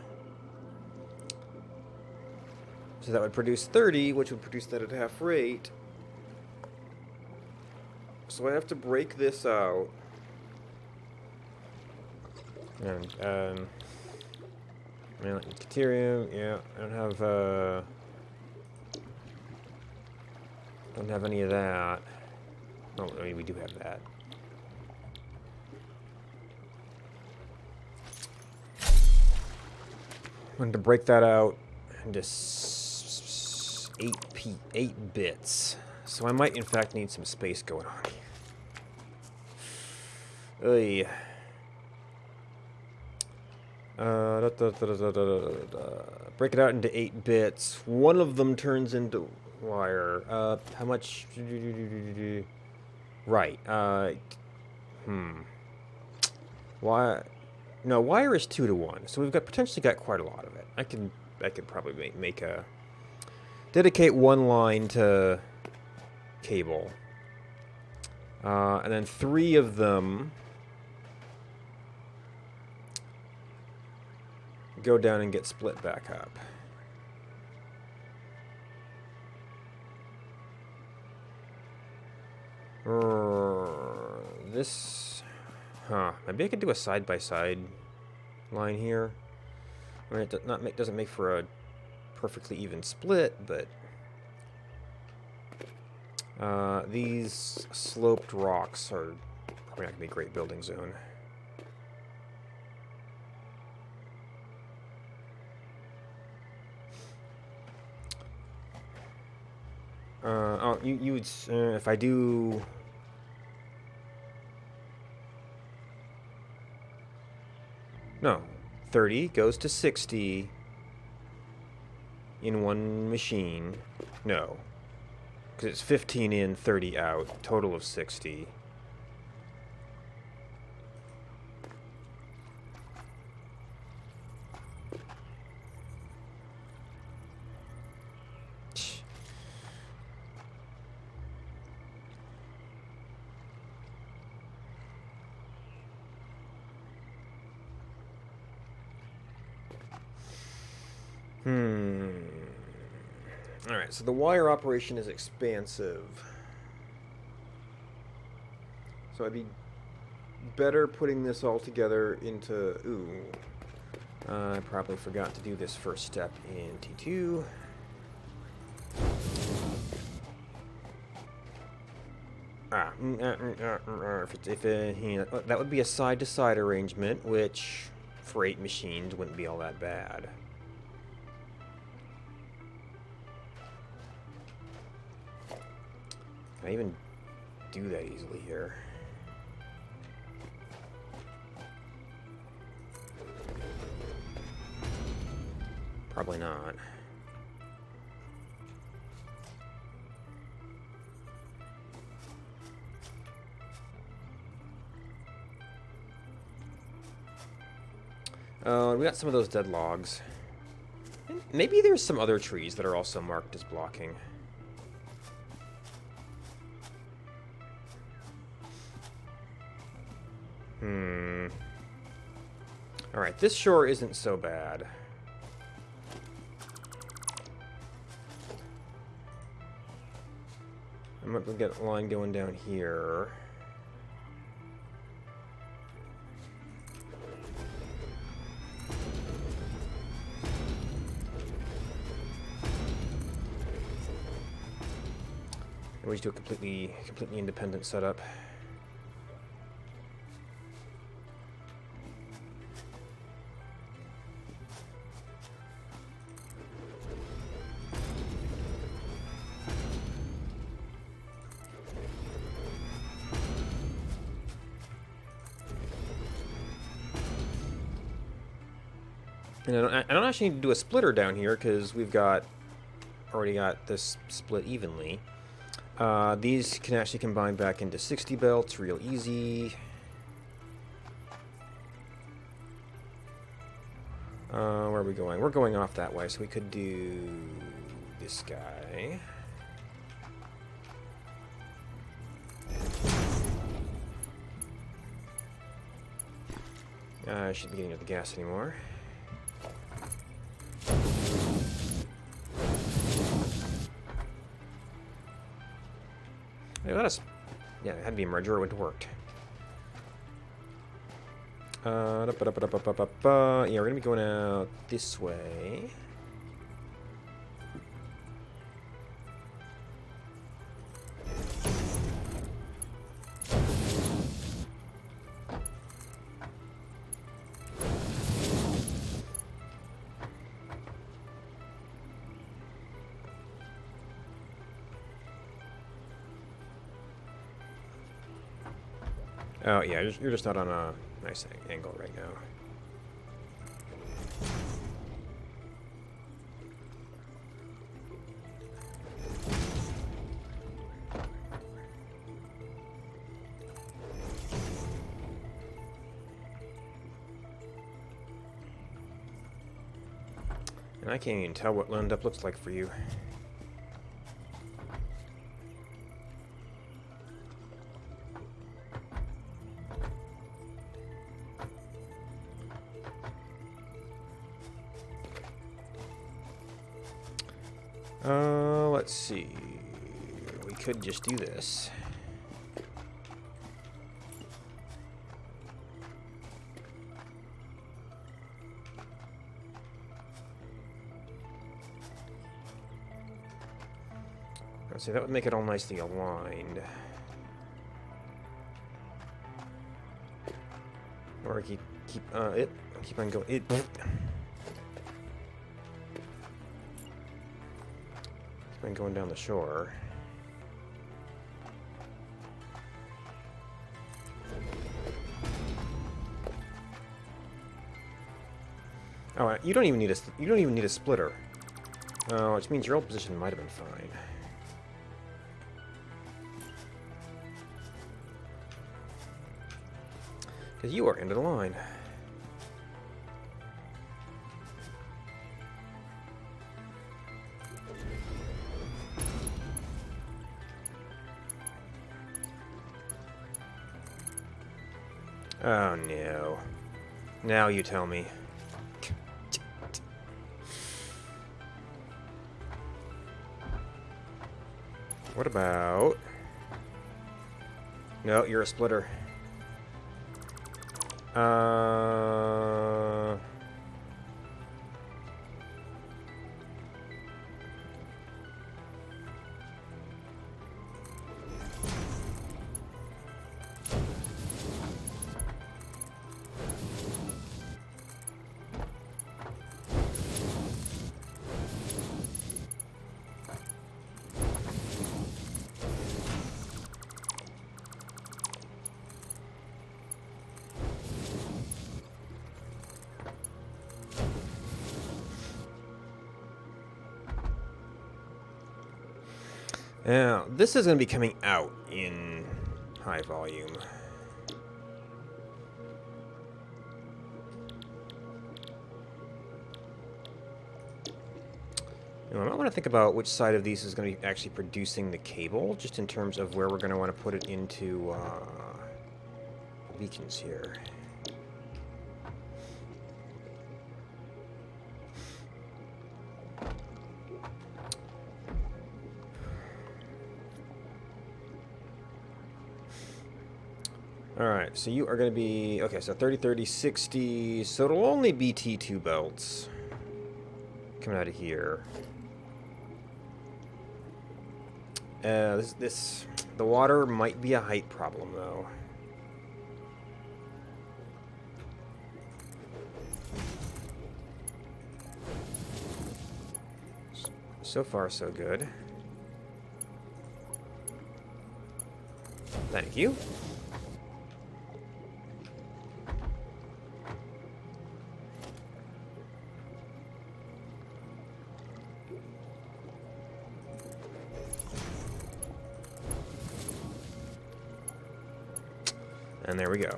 So that would produce 30, which would produce that at half rate. So I have to break this out. And, deuterium, yeah, I don't have any of that. Oh, I mean, we do have that. I'm going to break that out into 8 bits. So I might, in fact, need some space going on here. Oy. Break it out into 8 bits. One of them turns into wire. How much? Right. Why? No, wire is 2-to-1, so we've potentially got quite a lot of it. I could probably make a dedicate one line to cable, and then 3 of them go down and get split back up. This, maybe I could do a side-by-side line here. I mean, it doesn't make for a perfectly even split, but these sloped rocks are probably not gonna be a great building zone. You would, if I do... No, 30 goes to 60 in one machine. No, because it's 15 in, 30 out, total of 60. Alright, so the wire operation is expansive. So I'd be better putting this all together into... Ooh. I probably forgot to do this first step in T2. That would be a side-to-side arrangement, which for 8 machines wouldn't be all that bad. Can I even do that easily here? Probably not. We got some of those dead logs. Maybe there's some other trees that are also marked as blocking. Alright, this shore isn't so bad. I'm going to get a line going down here. And we just do a completely independent setup. And I don't actually need to do a splitter down here because we've already got this split evenly. These can actually combine back into 60 belts real easy. Where are we going? We're going off that way, so we could do this guy. I shouldn't be getting at the gas anymore. Yeah, it had to be a merger or it would have worked. Yeah, we're going to be going out this way. Oh, yeah, you're just not on a nice angle right now. And I can't even tell what loaned up looks like for you. Let's see. We could just do this. Let's see, that would make it all nicely aligned. Or keep on going. And going down the shore. Oh, you don't even need a splitter. Oh, which means your old position might have been fine. Because you are into the line. Oh no. Now you tell me. What about... No, you're a splitter. Now, this is going to be coming out in high volume. Now, I might want to think about which side of these is going to be actually producing the cable, just in terms of where we're going to want to put it into beacons here. Alright, so you are going to be... Okay, so 30, 30, 60... So it'll only be T2 belts coming out of here. The water might be a height problem, though. So far, so good. Thank you. And there we go.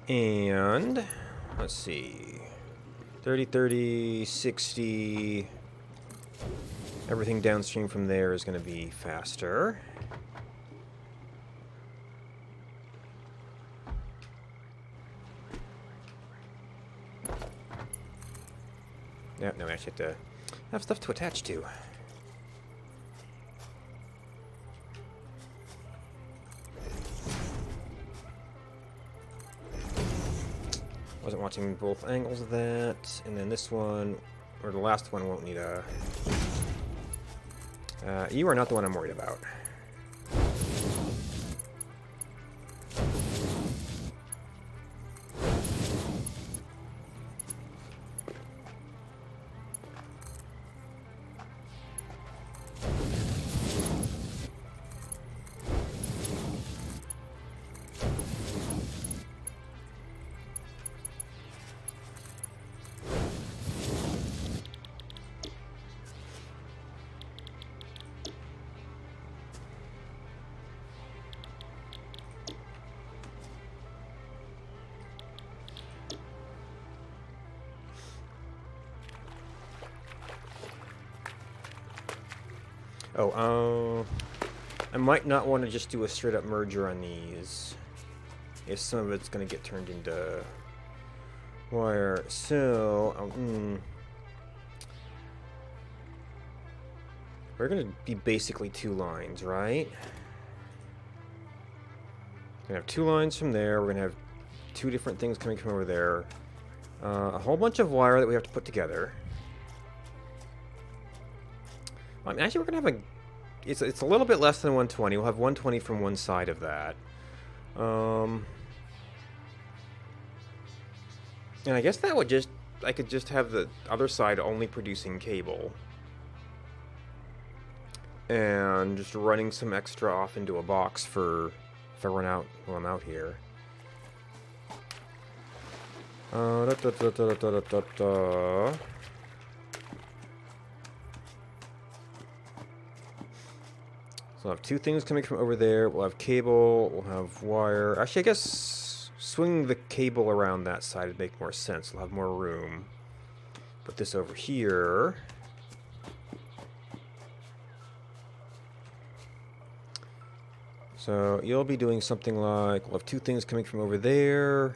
And let's see, 30, 30, 60. Everything downstream from there is going to be faster. Yeah, no, we actually have to have stuff to attach to. Wasn't watching both angles of that, and then this one, or the last one, won't need a... you are not the one I'm worried about. Oh, I might not want to just do a straight up merger on these, if some of it's going to get turned into wire. So, we're going to be basically two lines, right? We're going to have two lines from there. We're going to have two different things coming from over there. A whole bunch of wire that we have to put together. Actually, we're going to have it's a little bit less than 120. We'll have 120 from one side of that. And I guess that would I could just have the other side only producing cable. And just running some extra off into a box for if I run out while I'm out here. So we'll have two things coming from over there. We'll have cable, we'll have wire. Actually, I guess swinging the cable around that side would make more sense. We'll have more room. Put this over here. So you'll be doing something like, we'll have two things coming from over there.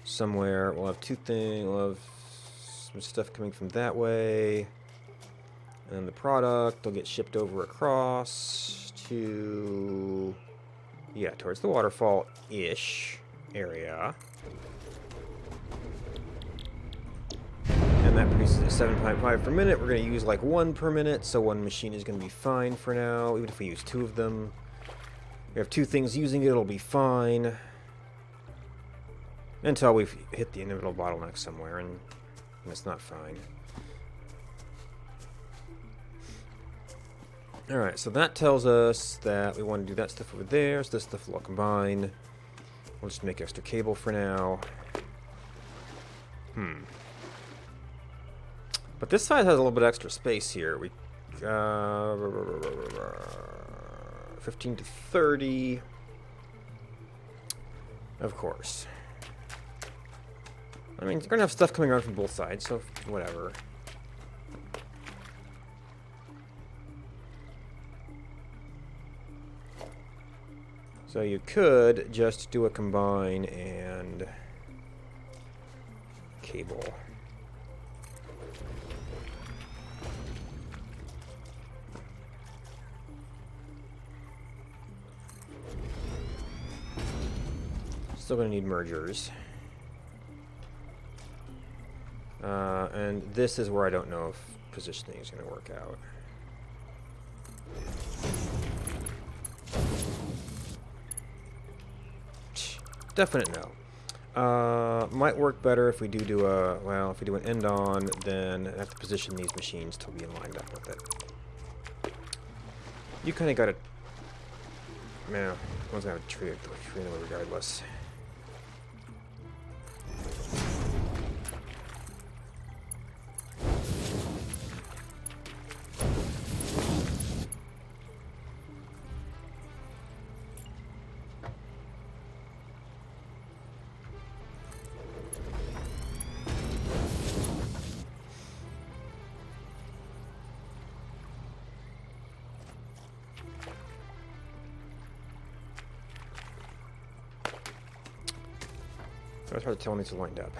Somewhere. We'll have we'll have some stuff coming from that way. And the product will get shipped over across to, yeah, towards the waterfall-ish area. And that produces a 7.5 per minute. We're going to use like 1 per minute, so one machine is going to be fine for now, even if we use 2 of them. We have 2 things using it, it'll be fine. Until we've hit the inevitable bottleneck somewhere, and it's not fine. Alright, so that tells us that we want to do that stuff over there, so this stuff will all combine. We'll just make extra cable for now. But this side has a little bit extra space here. We 15 to 30. Of course. I mean, you're gonna have stuff coming around from both sides, so whatever. So you could just do a combine and cable. Still gonna need mergers. And this is where I don't know if positioning is gonna work out. Definite no. Might work better if we do a, well, if we do an end on, then I have to position these machines till being lined up with it. You kind of got to, man, one's gonna have a tree anyway regardless. It's hard to tell when these are lined up.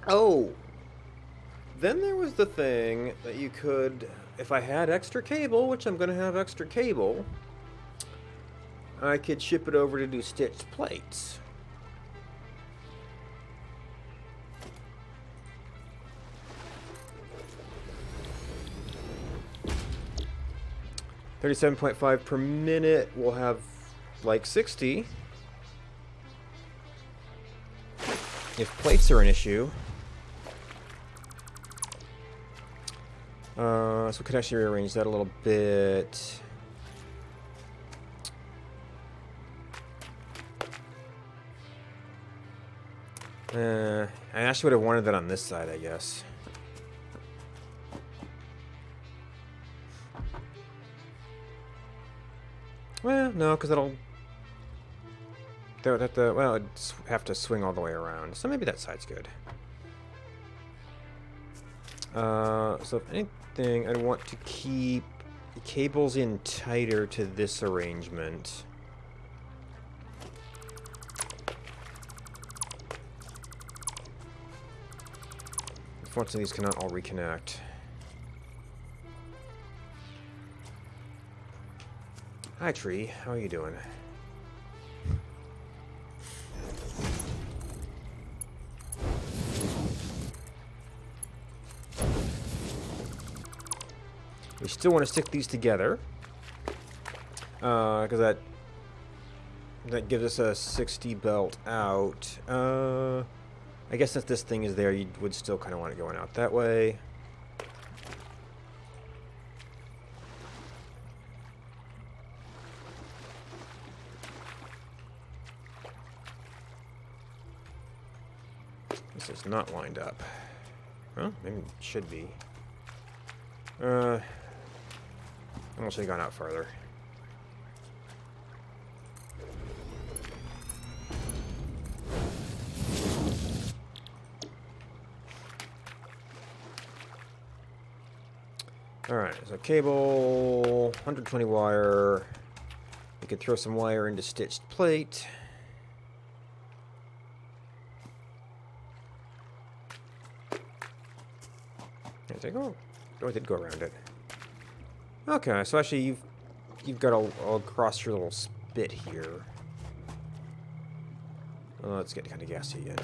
Oh, then there was the thing that you could, if I had extra cable, which I'm going to have extra cable, I could ship it over to do stitched plates. $37.5 per minute. We'll have like 60. If plates are an issue. So we could actually rearrange that a little bit. I actually would have wanted that on this side, I guess. Well, no, because they would have to, well, it'd have to swing all the way around. So maybe that side's good. So if anything, I'd want to keep the cables in tighter to this arrangement. Unfortunately, these cannot all reconnect. Hi, tree. How are you doing? We still want to stick these together, because that gives us a 60 belt out. I guess if this thing is there, you would still kind of want it going out that way. This is not lined up. Well, maybe it should be. Almost should have gone out farther. Alright, so cable, 120 wire. We could throw some wire into stitched plate. Did I go? Oh, I did go around it. Okay, so actually you've got all across your little spit here. Well, let's get kind of gassy again.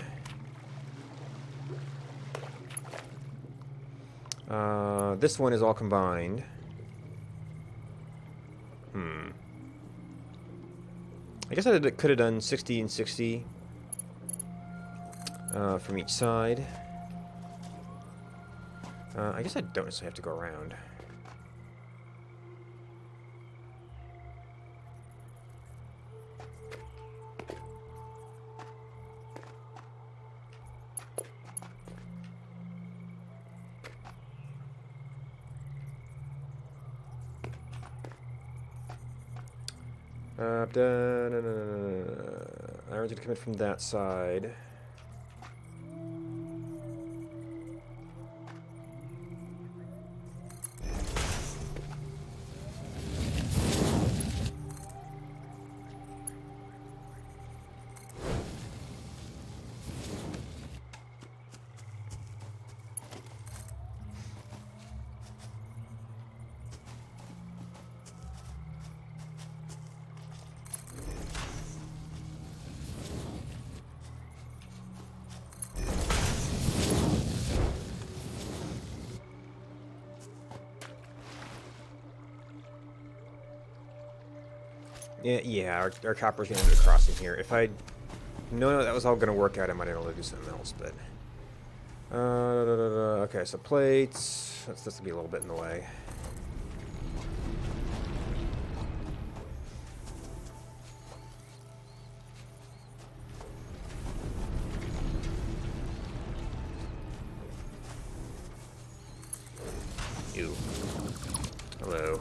This one is all combined. I guess I could have done 60 and 60 from each side. I guess I don't necessarily have to go around. Iron's gonna come in from that side. Yeah, our copper's gonna end up crossing here. If I no, that was all gonna work out, I might be able to do something else, but okay, so plates. That's this will be a little bit in the way. Ew. Hello.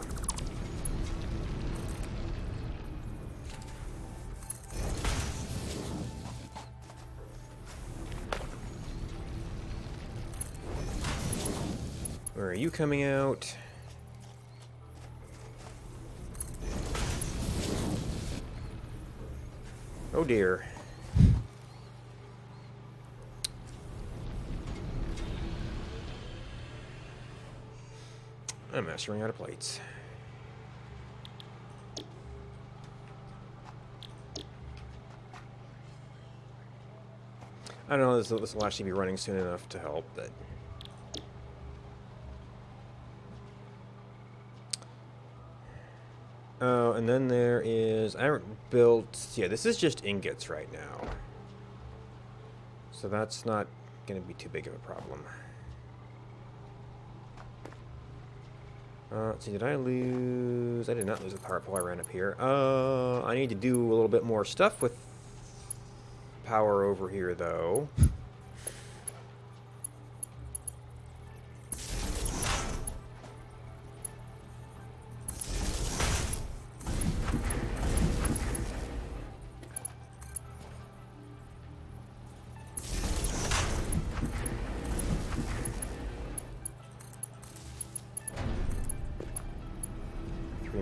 Where are you coming out? Oh dear. I'm mastering out of plates. I don't know, this will actually be running soon enough to help, but... Oh, and then there is... I haven't built... Yeah, this is just ingots right now. So that's not going to be too big of a problem. Let's see, did I lose... I did not lose the power pole I ran up here. I need to do a little bit more stuff with power over here, though.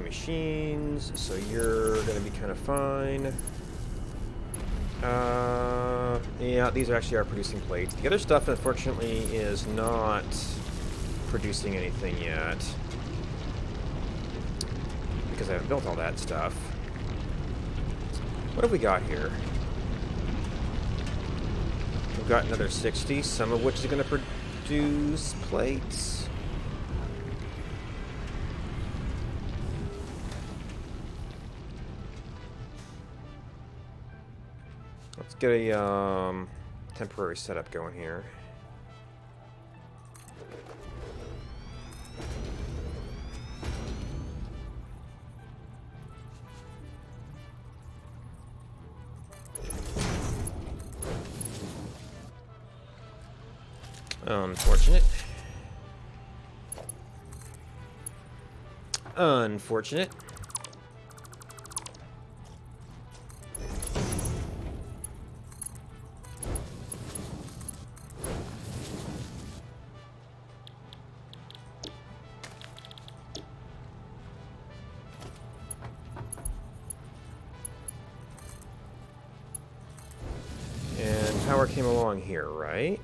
Machines, so you're gonna be kind of fine. Yeah, these actually are producing plates. The other stuff, unfortunately, is not producing anything yet. Because I haven't built all that stuff. What have we got here? We've got another 60, some of which is gonna produce plates. Let's get a temporary setup going here. Unfortunate. Unfortunate. And power came along here, right?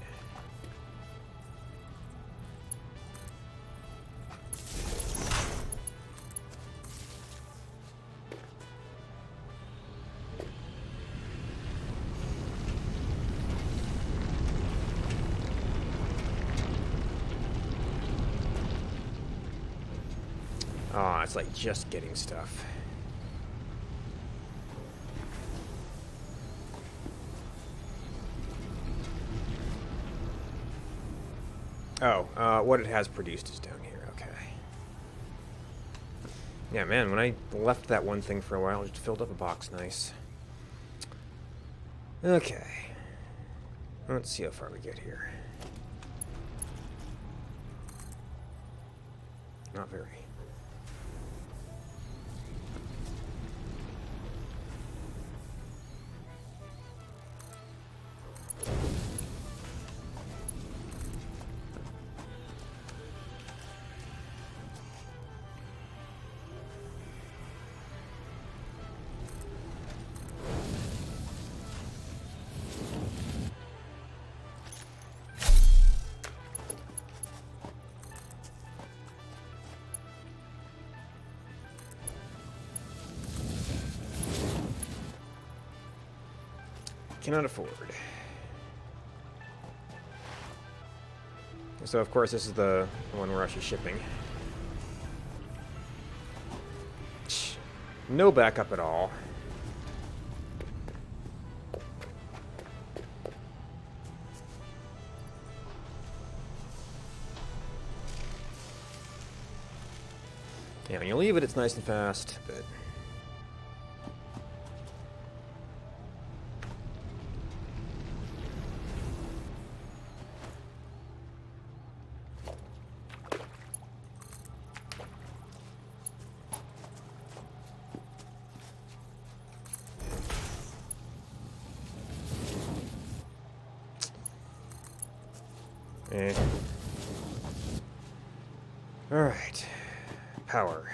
Oh, it's like just getting stuff. Oh, what it has produced is down here. Okay. Yeah, man, when I left that one thing for a while, it just filled up a box nice. Okay. Let's see how far we get here. Not very. Cannot afford. So of course this is the one we're actually shipping. No backup at all. Yeah, when you leave it, it's nice and fast, but... Eh. Alright. Power.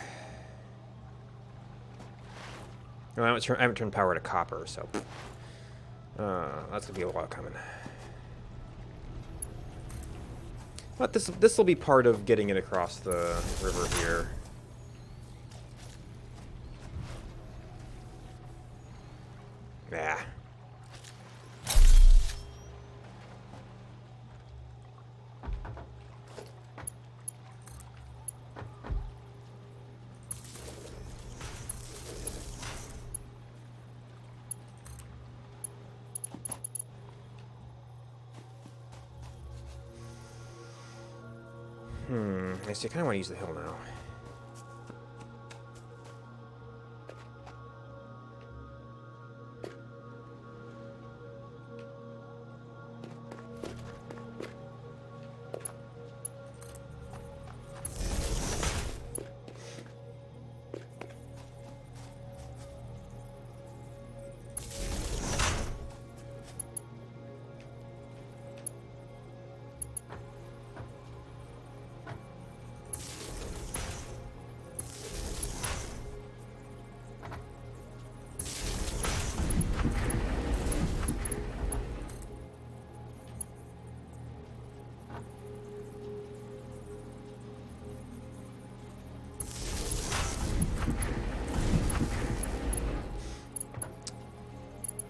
No, I haven't turned power to copper, so... that's gonna be a lot coming. But this will be part of getting it across the river here. Yeah. I see. I kind of want to use the hill now.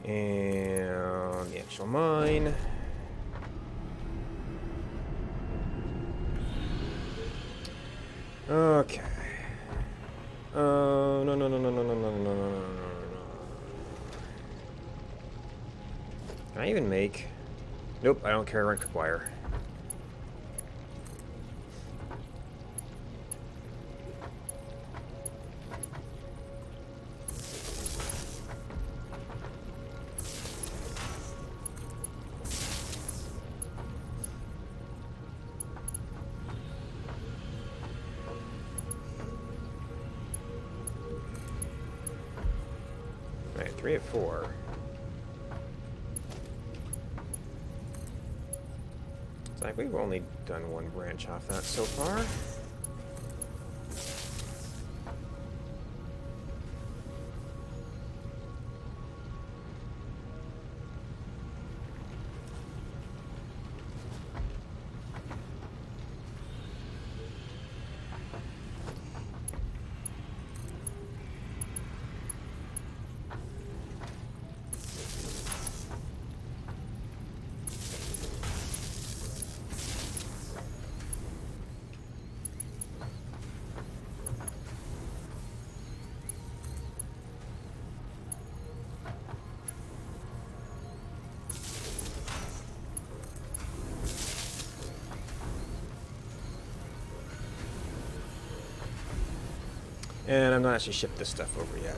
And the actual mine. Okay. No. Can I even make? Nope, I don't care. Run wire. Alright, 3 at 4. It's like we've only done one branch off that so far. And I'm not actually shipped this stuff over yet.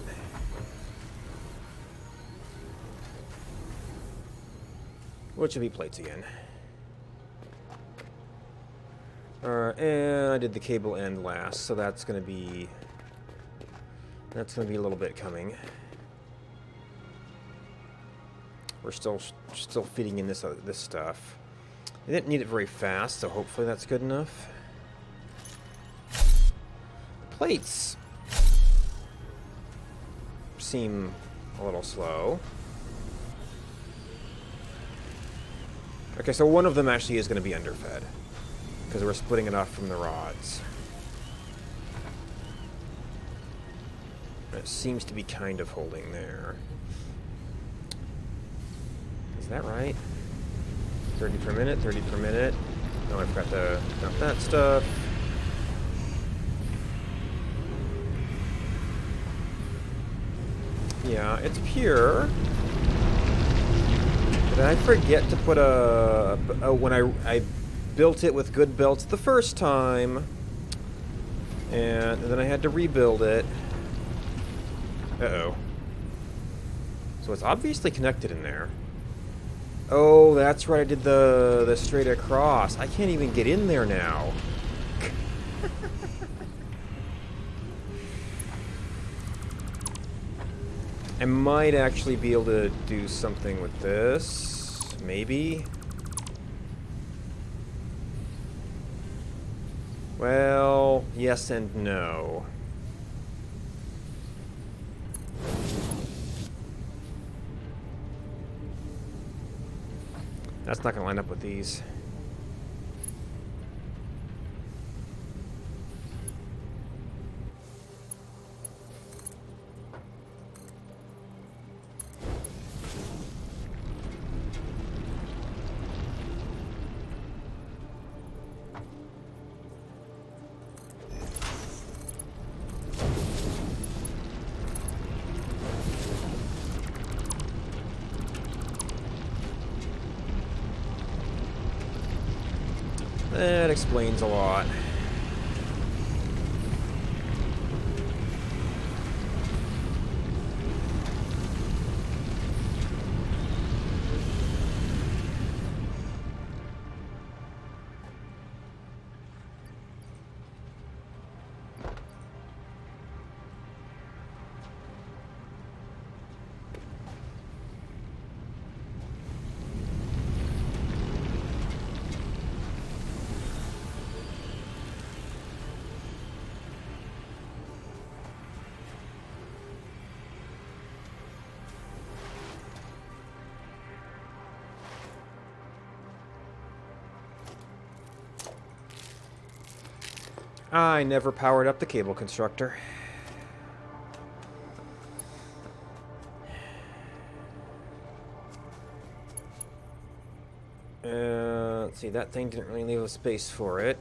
Which will be plates again. Alright, and I did the cable end last, so that's gonna be a little bit coming. We're still feeding in this stuff. I didn't need it very fast, so hopefully that's good enough. Plates seem a little slow. Okay, so one of them actually is going to be underfed, because we're splitting it off from the rods. It seems to be kind of holding there. Is that right? 30 per minute, 30 per minute. No, I forgot that stuff. Yeah, it's pure. Did I forget to put when I built it with good belts the first time, and then I had to rebuild it. Uh-oh. So it's obviously connected in there. Oh, that's right, I did the straight across. I can't even get in there now. I might actually be able to do something with this. Maybe. Well, yes and no. That's not going to line up with these. That explains a lot. I never powered up the cable constructor. Let's see, that thing didn't really leave a space for it.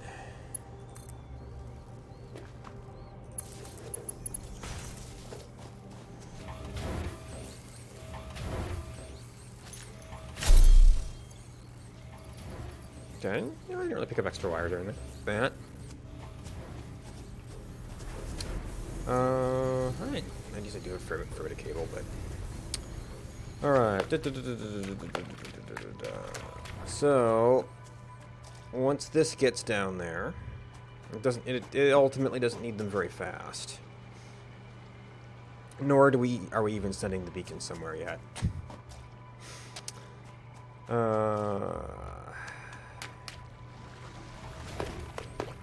Okay, I didn't really pick up extra wire during that. Alright. I usually do it for a bit of cable, but... Alright. So... Once this gets down there... It ultimately doesn't need them very fast. Nor are we even sending the beacon somewhere yet.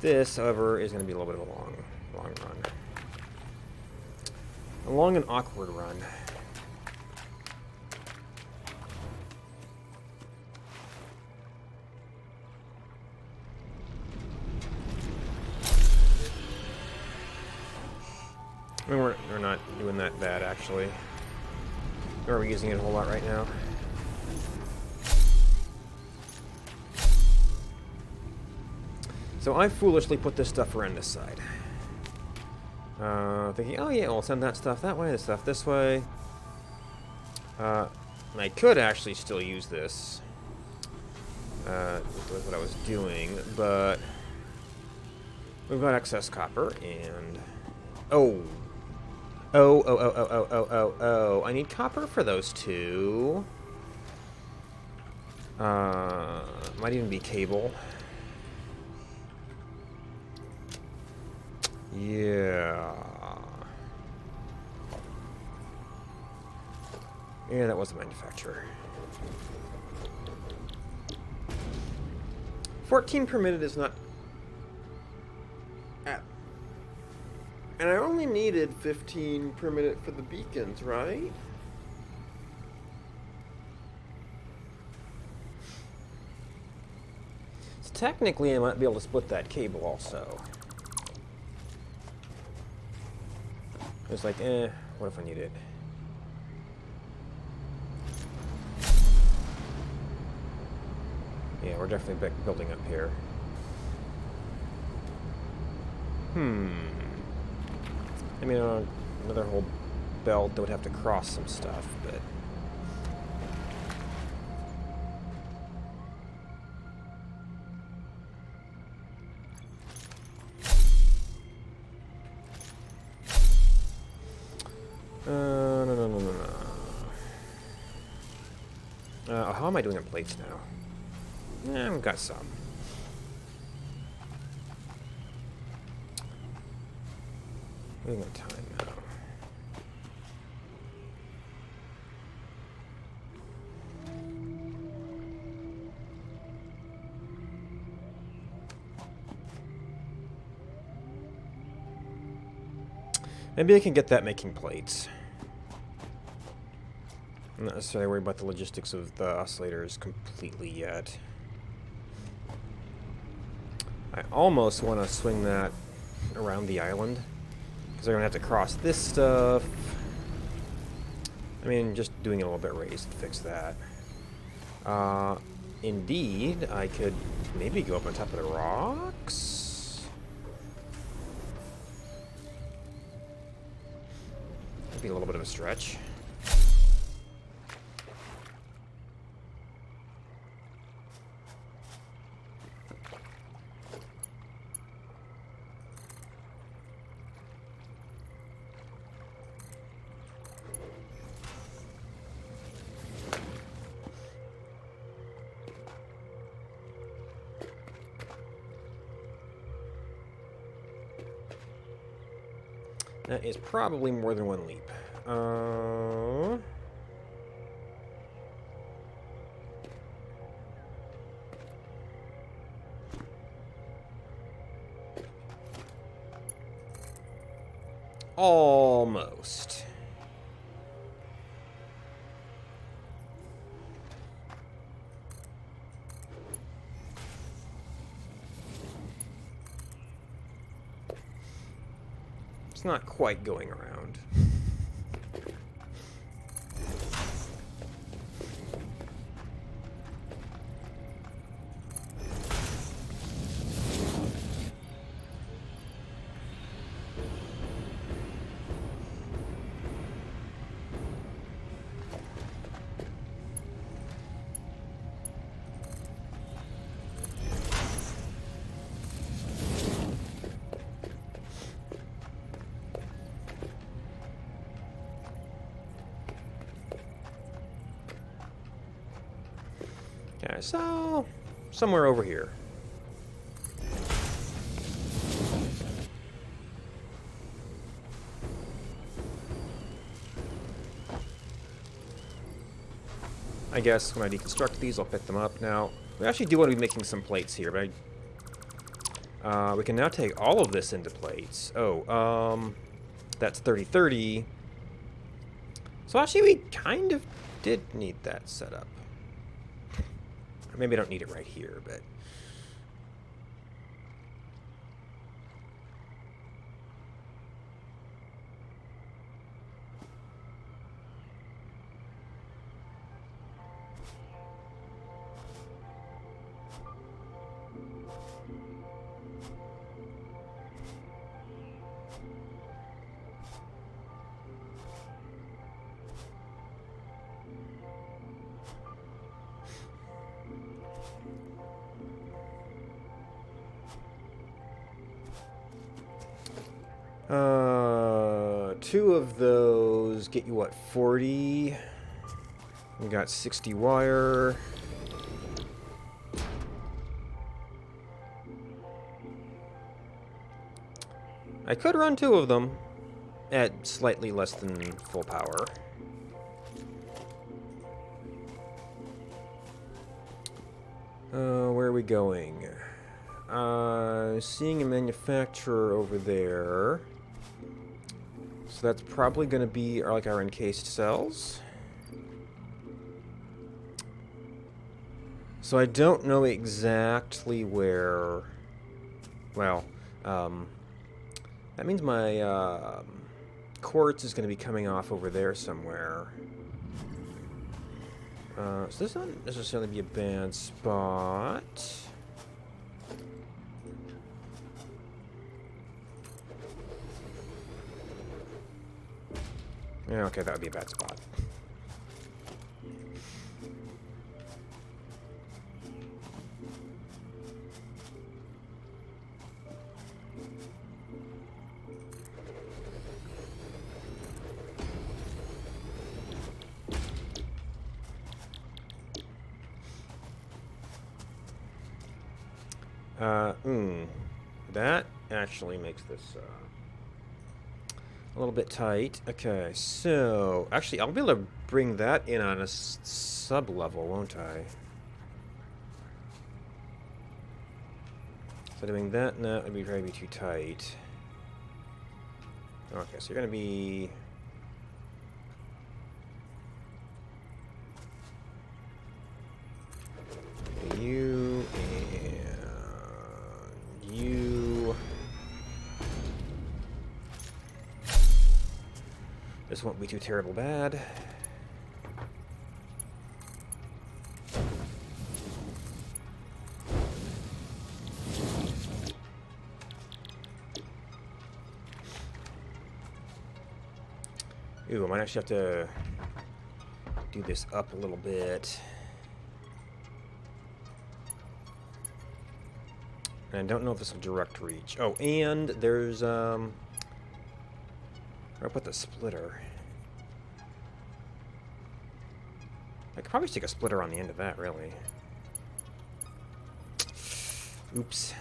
This, however, is going to be a little bit of a long run. A long and awkward run. I mean, we're not doing that bad, actually. Nor are we using it a whole lot right now. So I foolishly put this stuff around this side. Thinking, oh yeah, we'll send that stuff that way, this stuff this way. I could actually still use this with what I was doing, but we've got excess copper, and Oh. Oh. I need copper for those two. Might even be cable. Yeah. Yeah, that was the manufacturer. 14 per minute is not... And I only needed 15 per minute for the beacons, right? So technically I might be able to split that cable also. It's like, what if I need it? Yeah, we're definitely building up here. I mean, another whole belt that would have to cross some stuff, but... No. How am I doing on plates now? I've got some. We got time now. Maybe I can get that making plates. I'm not necessarily worried about the logistics of the oscillators completely yet. I almost want to swing that around the island, because they're going to have to cross this stuff. I mean, just doing it a little bit raised to fix that. Indeed, I could maybe go up on top of the rocks. That'd be a little bit of a stretch. That is probably more than one leap. Almost. It's not quite going around. Okay, so somewhere over here. I guess when I deconstruct these, I'll pick them up. Now, we actually do want to be making some plates here, but we can now take all of this into plates. Oh, that's 30-30. So actually, we kind of did need that set up. Or maybe I don't need it right here, but... Two of those get you what, 40? We got 60 wire. I could run two of them at slightly less than full power. Where are we going? Seeing a manufacturer over there. So that's probably going to be like our encased cells. So I don't know exactly where... Well, that means my quartz is going to be coming off over there somewhere. So this doesn't necessarily be a bad spot. Yeah, okay, that would be a bad spot. That actually makes this a little bit tight. Okay, so actually I'll be able to bring that in on a sub-level, won't I? So doing that now would probably be too tight. Okay, so you're gonna be... You and you. This won't be too terrible bad. Ooh, I might actually have to do this up a little bit. And I don't know if this will direct reach. Oh, and there's, where I put the splitter. I could probably stick a splitter on the end of that, really. Oops.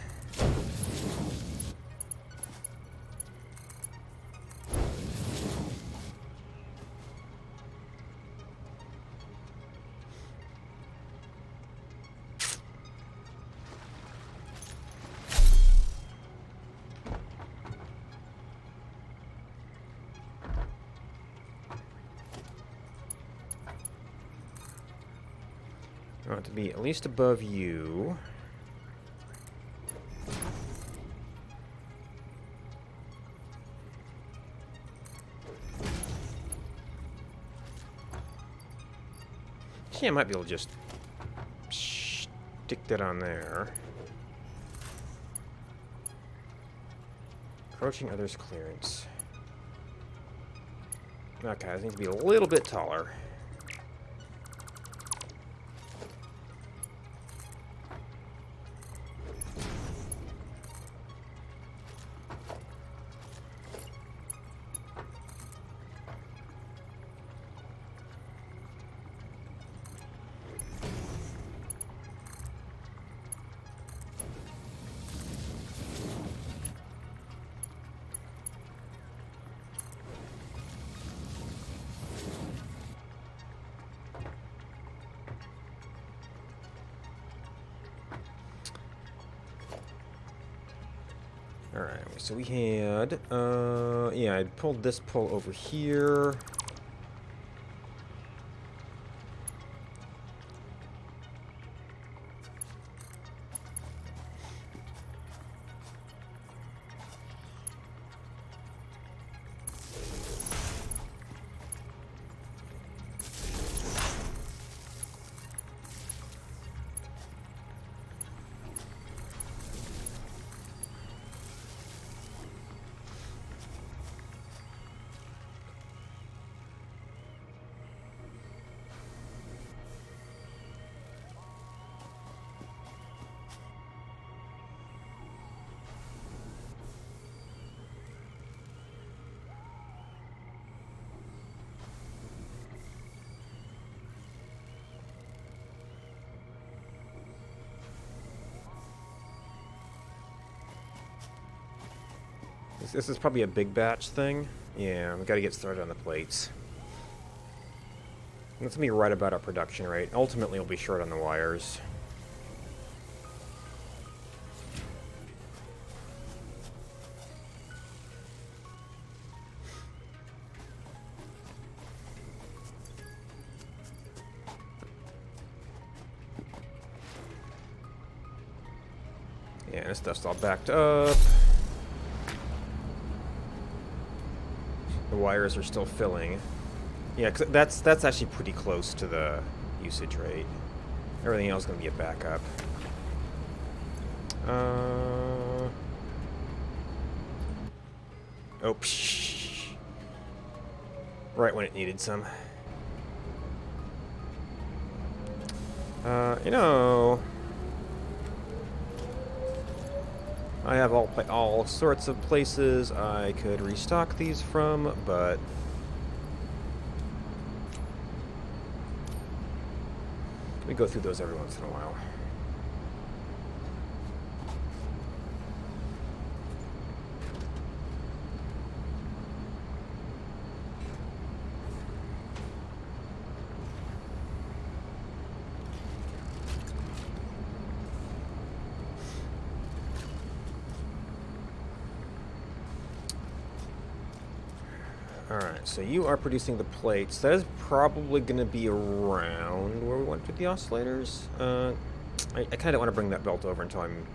I want it to be at least above you. Yeah, I might be able to just stick that on there. Approaching others' clearance. Okay, I need to be a little bit taller. Alright, so we had, yeah, I pulled this pull over here. This is probably a big batch thing. Yeah, we got to get started on the plates. That's gonna be right about our production rate. Ultimately, we'll be short on the wires. Yeah, this stuff's all backed up. The wires are still filling. Yeah, 'cause that's actually pretty close to the usage rate. Everything else is going to be a backup. Oh, psh. Right when it needed some. You know, I have all sorts of places I could restock these from, but we go through those every once in a while. Alright, so you are producing the plates. That is probably going to be around where we want to put the oscillators. I kind of don't want to bring that belt over until I'm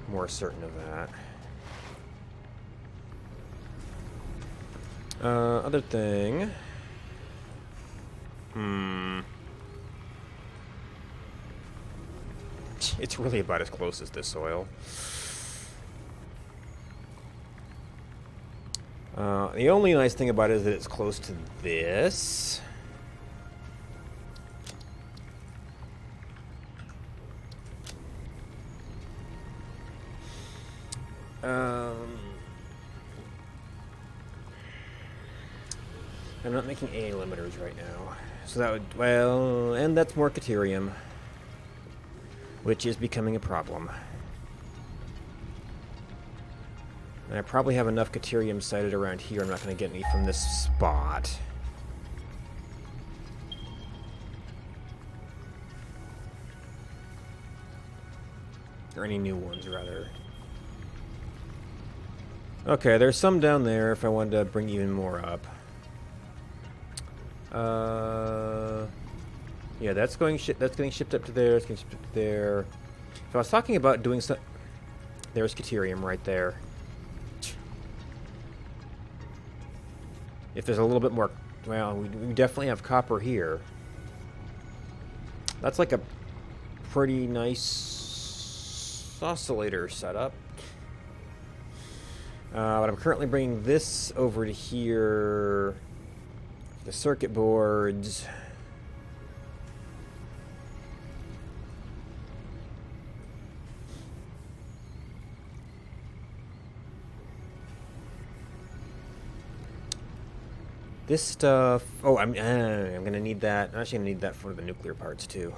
more certain of that. Other thing. It's really about as close as this oil. The only nice thing about it is that it's close to this. I'm not making any limiters right now. So that would, well, and that's more Caterium, which is becoming a problem. And I probably have enough Caterium sighted around here. I'm not going to get any from this spot. Or any new ones, rather. Okay, there's some down there if I wanted to bring even more up. Yeah, that's getting shipped up to there. It's getting shipped up to there. If I was talking about doing some, there's Caterium right there. If there's a little bit more, well, we definitely have copper here. That's like a pretty nice oscillator setup. But I'm currently bringing this over to here. The circuit boards. This stuff. Oh, I'm gonna need that. I'm actually gonna need that for the nuclear parts too.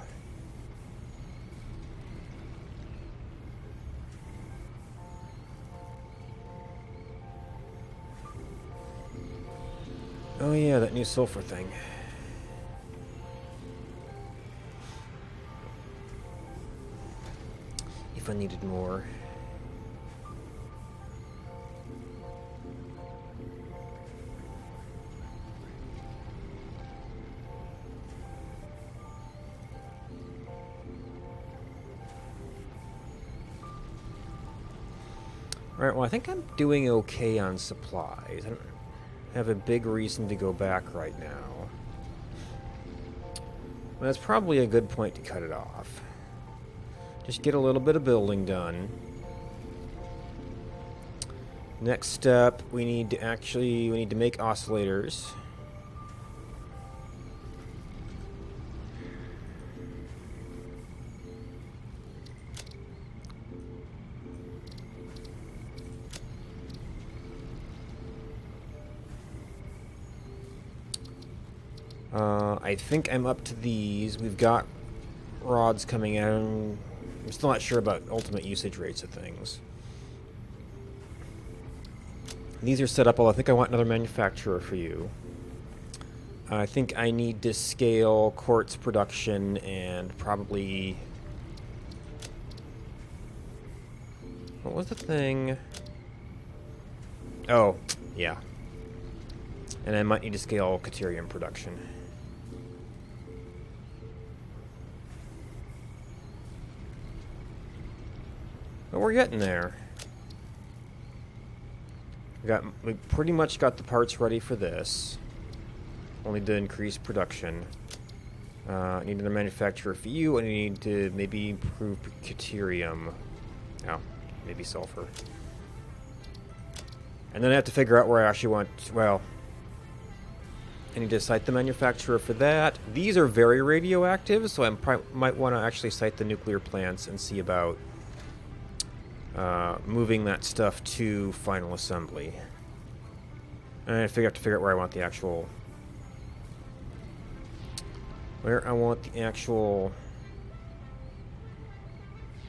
Oh yeah, that new sulfur thing. If I needed more. Alright, well I think I'm doing okay on supplies. I don't have a big reason to go back right now. Well, that's probably a good point to cut it off. Just get a little bit of building done. Next step, we need to make oscillators. I think I'm up to these. We've got rods coming out. I'm still not sure about ultimate usage rates of things. These are set up. Well, I think I want another manufacturer for you. I think I need to scale quartz production and probably... What was the thing? Oh, yeah. And I might need to scale Caterium production. But we're getting there. We pretty much got the parts ready for this. Only to increase production. I need another manufacturer for you. I need to maybe improve Caterium. Oh, maybe sulfur. And then I have to figure out where I actually want... Well, I need to cite the manufacturer for that. These are very radioactive, so I might want to actually cite the nuclear plants and see about moving that stuff to final assembly. And I have to figure out where I want the actual... Where I want the actual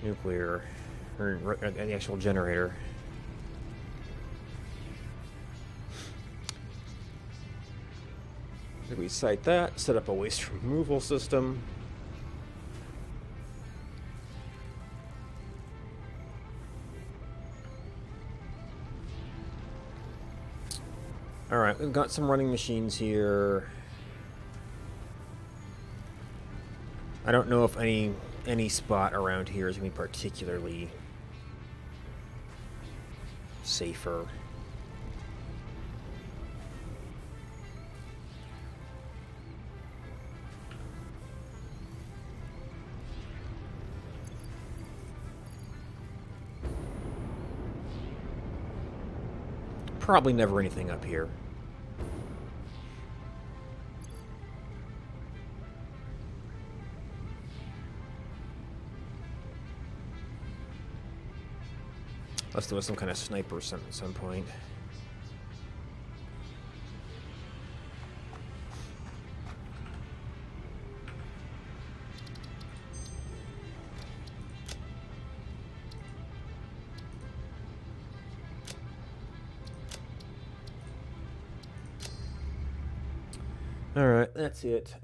nuclear, or the actual generator. So we cite that, set up a waste removal system. Alright, we've got some running machines here. I don't know if any spot around here is going to be particularly safer. Probably never anything up here. Unless there was some kind of sniper at some point. Alright, that's it.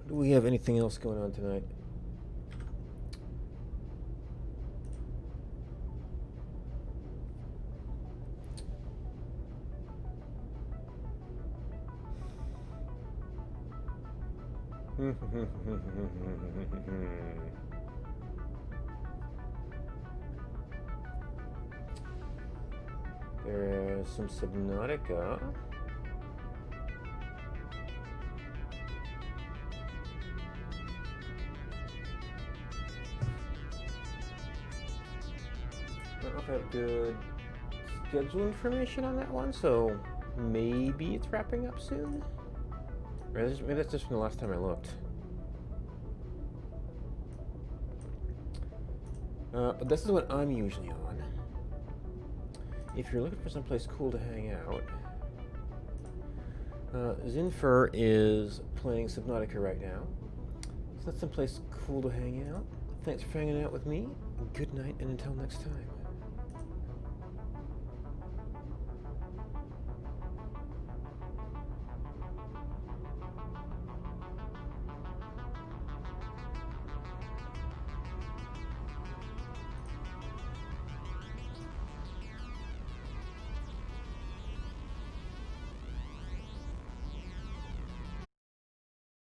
Do we have anything else going on tonight? There's some Subnautica. I don't know if I have good schedule information on that one, so maybe it's wrapping up soon? Or maybe that's just from the last time I looked. But this is what I'm usually on. If you're looking for someplace cool to hang out, Zinfer is playing Subnautica right now. So that's someplace cool to hang out. Thanks for hanging out with me. Good night, and until next time.